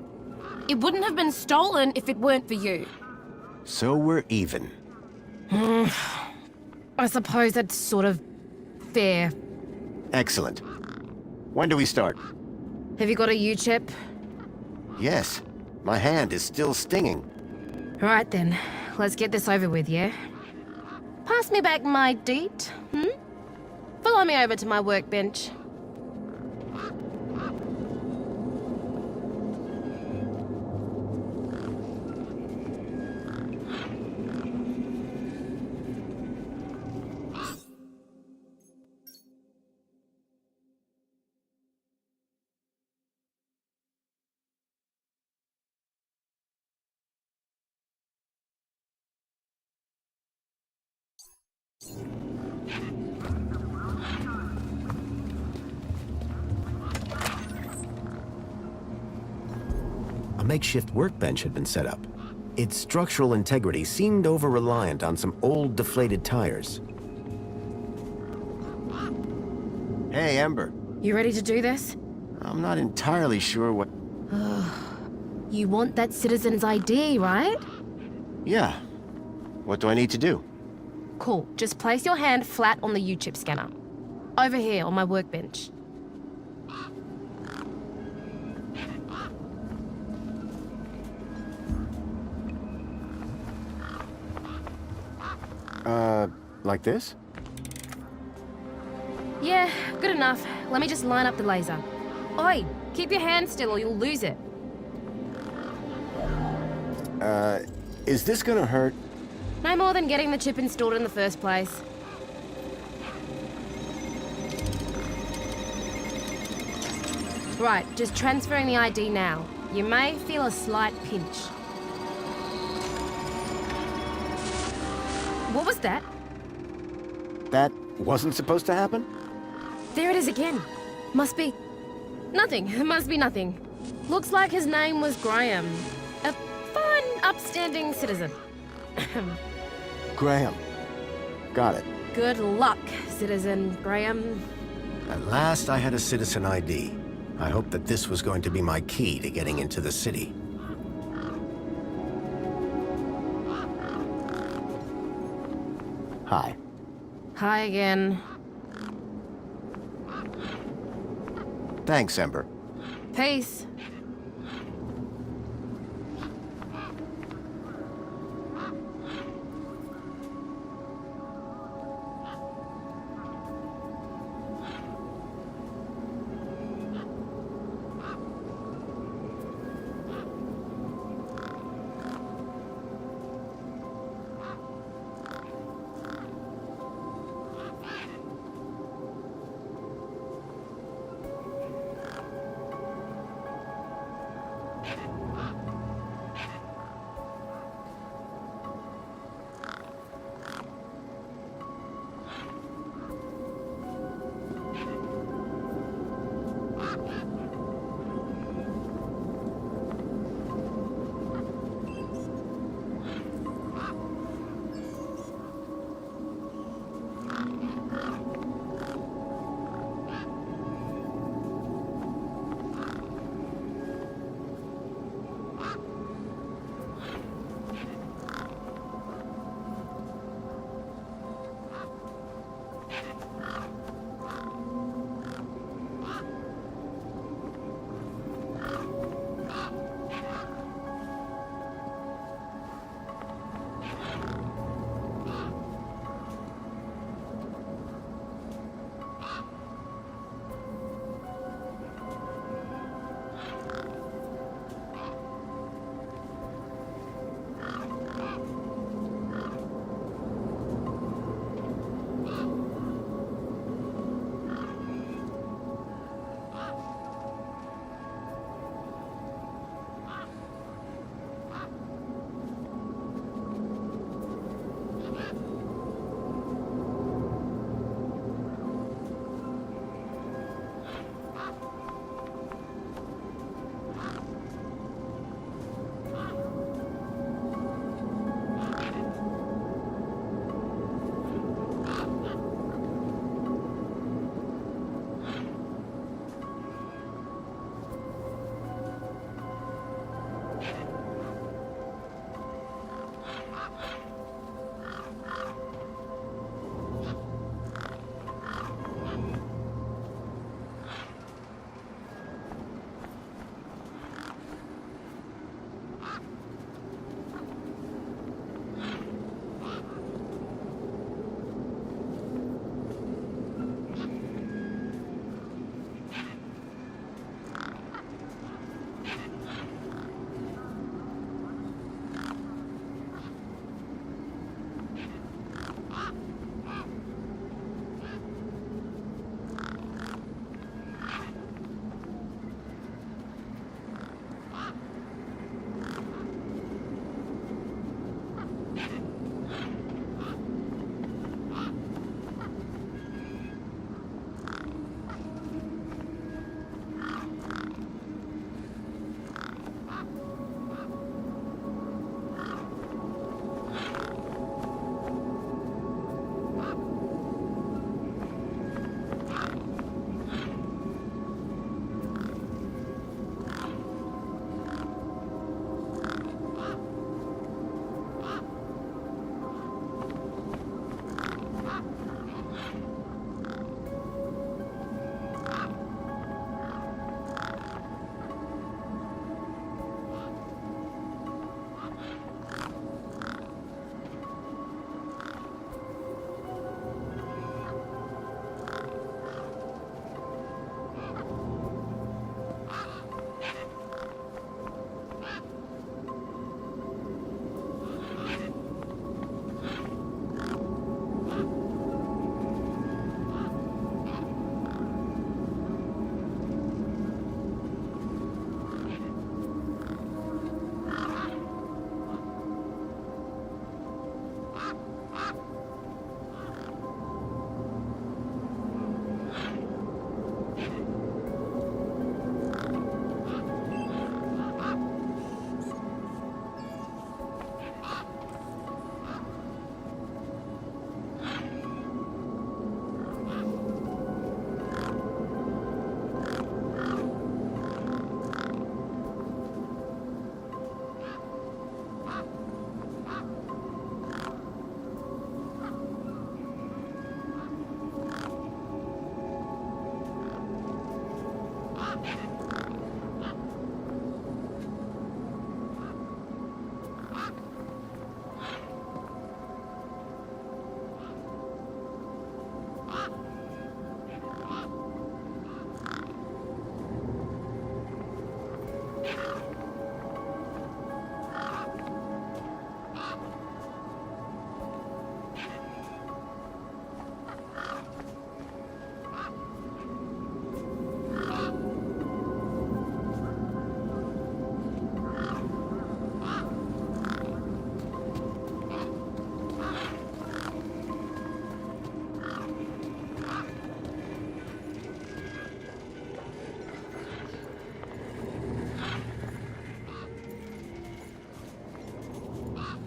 it wouldn't have been stolen if it weren't for you. So we're even. I suppose that's sort of fair. Excellent. When do we start? Have you got a U-chip? Yes. My hand is still stinging. Right then, let's get this over with, yeah? Pass me back my deed, Follow me over to my workbench. A makeshift workbench had been set up. Its structural integrity seemed over-reliant on some old deflated tires. Hey, Ember. You ready to do this? I'm not entirely sure what... You want that citizen's ID, right? Yeah. What do I need to do? Cool. Just place your hand flat on the U-chip scanner. Over here on my workbench. Like this? Yeah, good enough. Let me just line up the laser. Oi, keep your hand still or you'll lose it. Is this gonna hurt? No more than getting the chip installed in the first place. Right, just transferring the ID now. You may feel a slight pinch. What was that? That wasn't supposed to happen? There it is again. Must be... nothing. It must be nothing. Looks like his name was Graham. A fine, upstanding citizen. Graham. Got it. Good luck, Citizen Graham. At last I had a citizen ID. I hoped that this was going to be my key to getting into the city. Hi. Hi again. Thanks, Ember. Peace.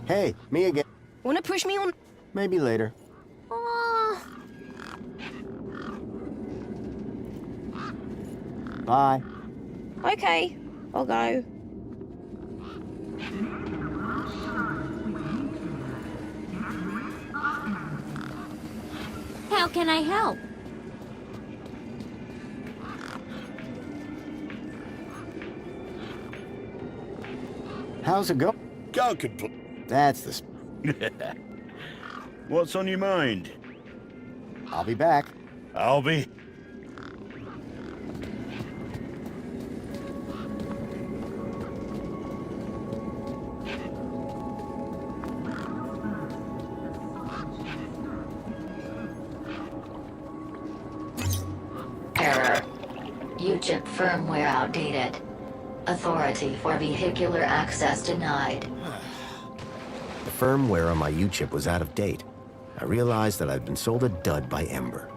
Hey, me again. Wanna push me on? Maybe later. Bye. Okay, I'll go. How can I help? How's it go? Can't compl- That's the... What's on your mind? I'll be back. I'll be... Error. UChip firmware outdated. Authority for vehicular access denied. The firmware on my U-chip was out of date. I realized that I'd been sold a dud by Ember.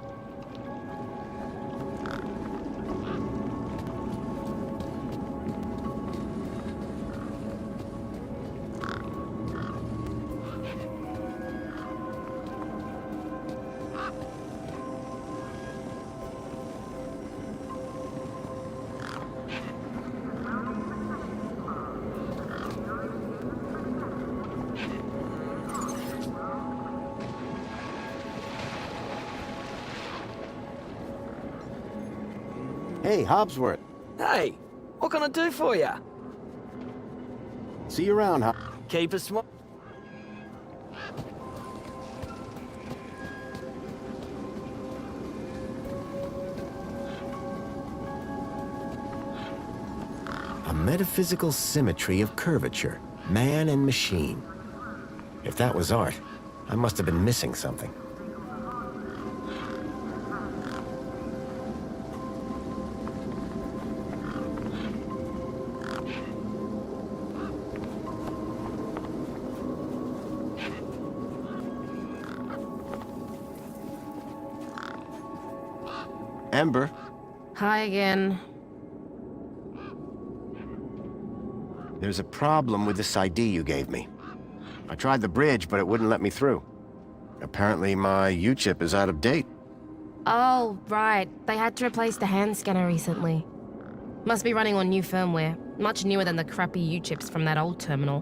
Hey, Hobbsworth. Hey, what can I do for you? See you around, Hob. Keep a smile. A metaphysical symmetry of curvature, man and machine. If that was art, I must have been missing something. Ember, Hi again. there's a problem with this ID you gave me. I tried the bridge, but it wouldn't let me through. Apparently my U-chip is out of date. Oh, right. They had to replace the hand scanner recently. Must be running on new firmware. Much newer than the crappy U-chips from that old terminal.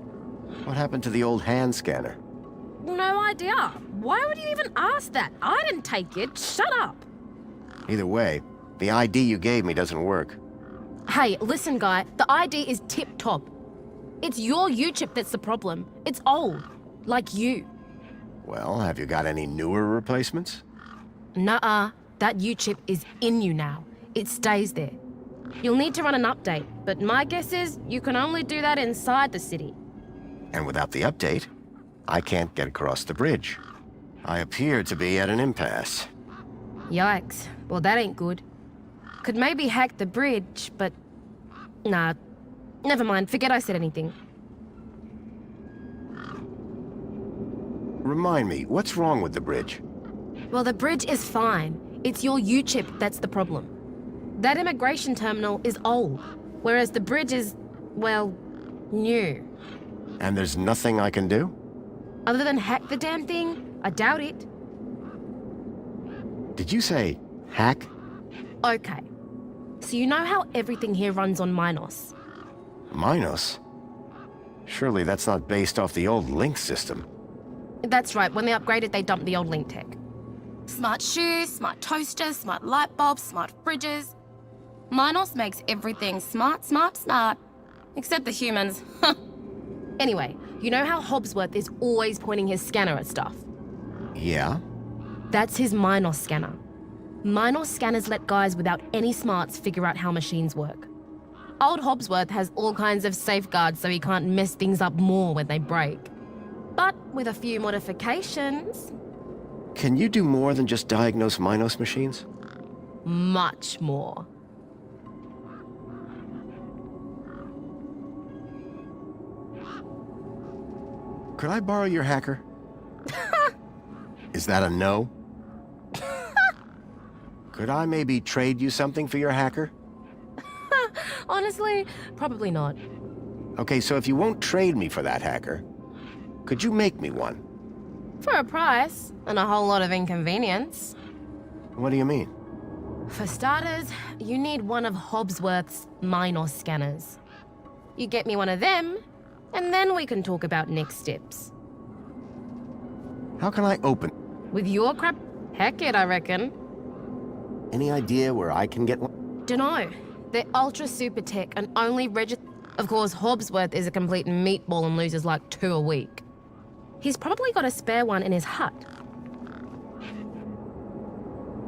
What happened to the old hand scanner? No idea. Why would you even ask that? I didn't take it. Shut up. Either way, the ID you gave me doesn't work. Hey, listen, guy. The ID is tip-top. It's your U-chip that's the problem. It's old. Like you. Well, have you got any newer replacements? Nuh-uh. That U-chip is in you now. It stays there. You'll need to run an update, but my guess is you can only do that inside the city. And without the update, I can't get across the bridge. I appear to be at an impasse. Yikes. Well, that ain't good. Could maybe hack the bridge, but... Nah. Never mind. Forget I said anything. Remind me, what's wrong with the bridge? Well, the bridge is fine. It's your U-chip that's the problem. That immigration terminal is old, whereas the bridge is, well, new. And there's nothing I can do? Other than hack the damn thing? I doubt it. Did you say hack? Okay. So you know how everything here runs on Minos? Minos? Surely that's not based off the old Link system. That's right. When they upgraded, they dumped the old Link tech. Smart shoes, smart toasters, smart light bulbs, smart fridges. Minos makes everything smart. Except the humans. Anyway, you know how Hobbsworth is always pointing his scanner at stuff? Yeah? That's his Minos scanner. Minos scanners let guys without any smarts figure out how machines work. Old Hobbsworth has all kinds of safeguards so he can't mess things up more when they break. But with a few modifications... Can you do more than just diagnose Minos machines? Much more. Could I borrow your hacker? Is that a no? Could I maybe trade you something for your hacker? Honestly, probably not. Okay, so if you won't trade me for that hacker, could you make me one? For a price, and a whole lot of inconvenience. What do you mean? For starters, you need one of Hobbsworth's Minos scanners. You get me one of them, and then we can talk about next steps. How can I open? With your crap, heck it, I reckon. Any idea where I can get one? Dunno. They're ultra super tech and only Of course, Hobbsworth is a complete meatball and loses like 2 a week. He's probably got a spare one in his hut.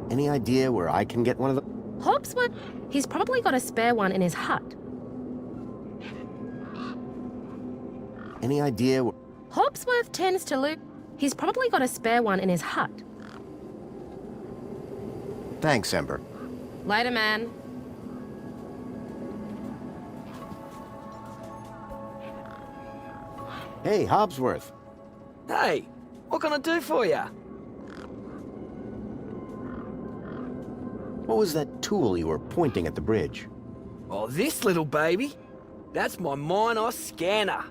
Any idea where I can get one of the... Hobbsworth? He's probably got a spare one in his hut. Any idea where... Hobbsworth tends to loot. He's probably got a spare one in his hut. Thanks, Ember. Later, man. Hey, Hobbsworth. Hey, what can I do for you? What was that tool you were pointing at the bridge? Oh, this little baby? That's my Minos scanner.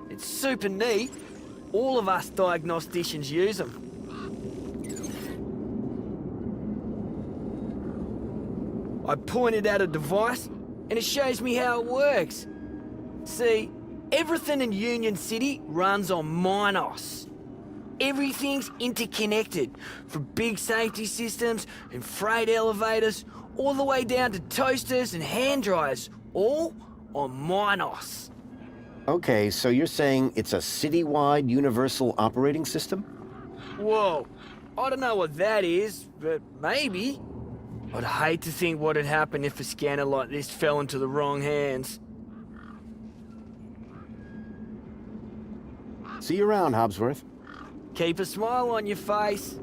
It's super neat. All of us diagnosticians use them. I pointed at a device, and it shows me how it works. See, everything in Union City runs on Minos. Everything's interconnected, from big safety systems and freight elevators, all the way down to toasters and hand dryers, all on Minos. Okay, so you're saying it's a citywide universal operating system? Whoa, I don't know what that is, but maybe. I'd hate to think what'd happen if a scanner like this fell into the wrong hands. See you around, Hobbsworth. Keep a smile on your face.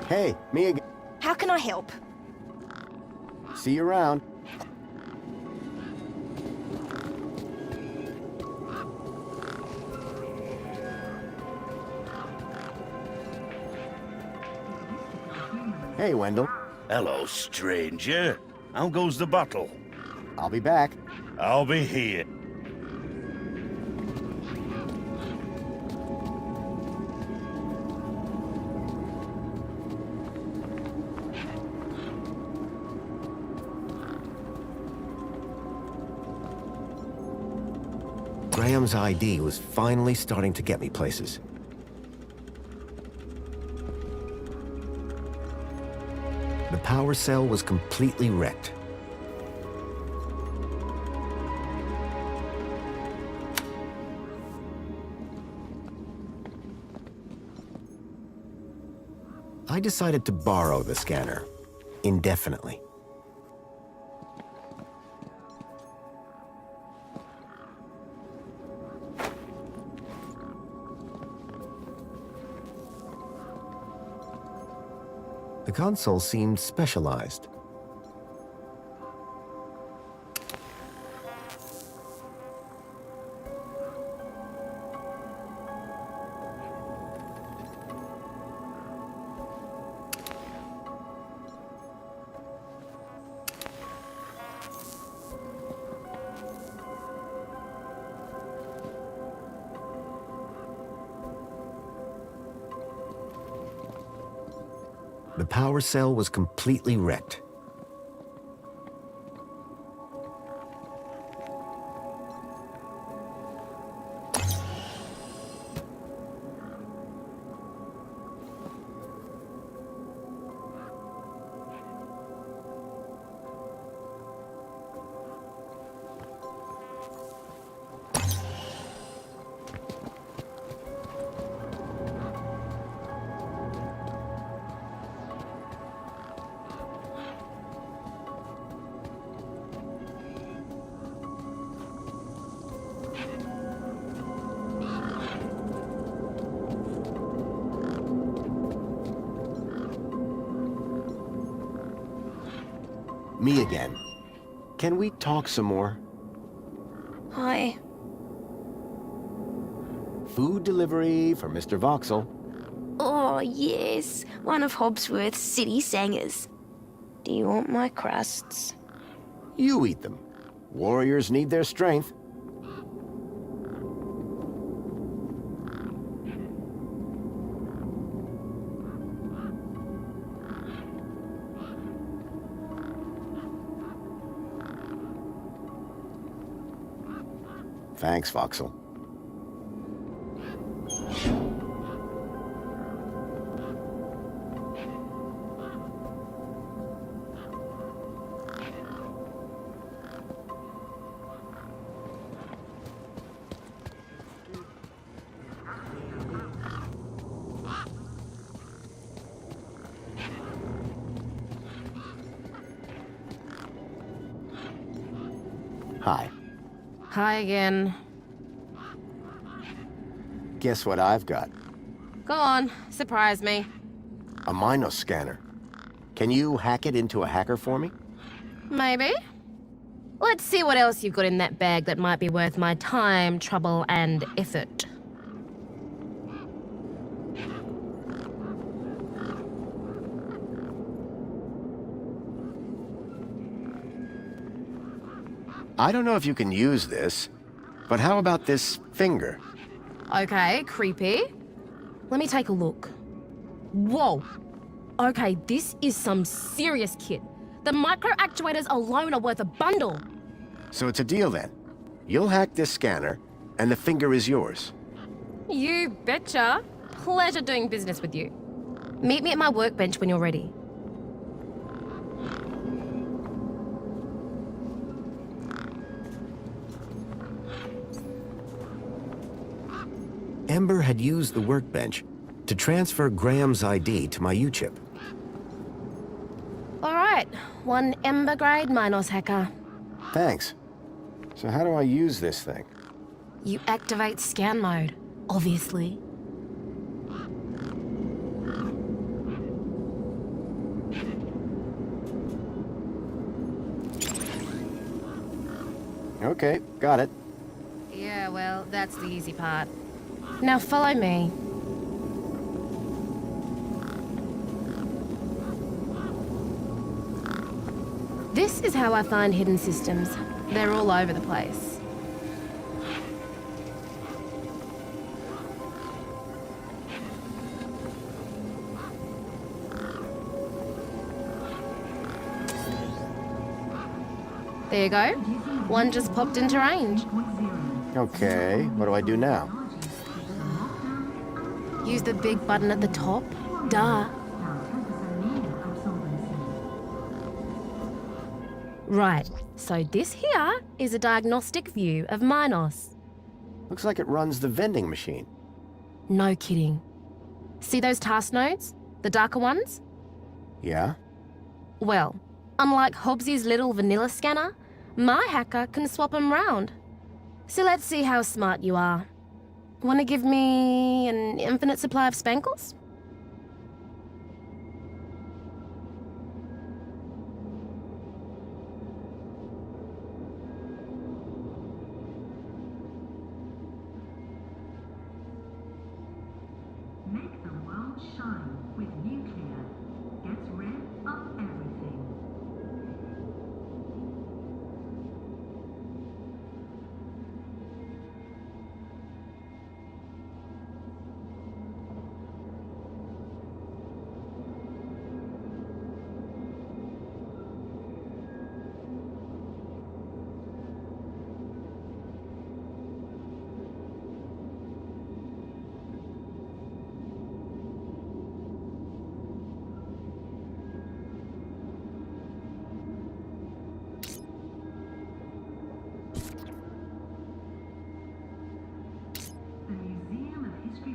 Hey, me again. How can I help? See you around. Hey, Wendell. Hello, stranger. How goes the battle? I'll be back. I'll be here. Graham's ID was finally starting to get me places. The power cell was completely wrecked. I decided to borrow the scanner, indefinitely. The console seemed specialized. The power cell was completely wrecked. Me again. Can we talk some more? Hi. Food delivery for Mr. Voxel. Oh, yes. One of Hobsworth's city singers. Do you want my crusts? You eat them. Warriors need their strength. Thanks, Voxel. Hi. Hi again. Guess what I've got? Go on, surprise me. A Minos scanner. Can you hack it into a hacker for me? Maybe. Let's see what else you've got in that bag that might be worth my time, trouble, and effort. I don't know if you can use this, but how about this finger? Okay, creepy. Let me take a look. Whoa. Okay, this is some serious kit. The micro actuators alone are worth a bundle. So it's a deal then. You'll hack this scanner, and the finger is yours. You betcha. Pleasure doing business with you. Meet me at my workbench when you're ready. Ember had used the workbench to transfer Graham's ID to my U-chip. All right, one Ember grade Minos hacker. Thanks. So how do I use this thing? You activate scan mode, obviously. Okay, got it. Yeah, well, that's the easy part. Now follow me. This is how I find hidden systems. They're all over the place. There you go. One just popped into range. Okay, what do I do now? Use the big button at the top. Duh. Right, so this here is a diagnostic view of Minos. Looks like it runs the vending machine. No kidding. See those task nodes? The darker ones? Yeah? Well, unlike Hobbsy's little vanilla scanner, my hacker can swap them round. So let's see how smart you are. Want to give me an infinite supply of spankles? Make the world shine with nuclear. Gets rid of everything.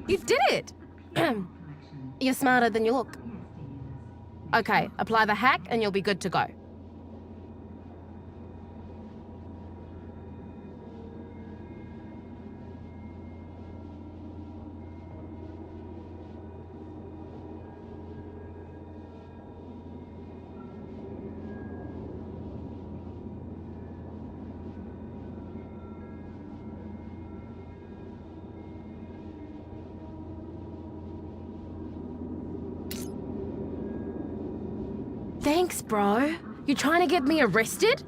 You did it! You're smarter than you look. Okay, apply the hack and you'll be good to go. Thanks, bro. You trying to get me arrested?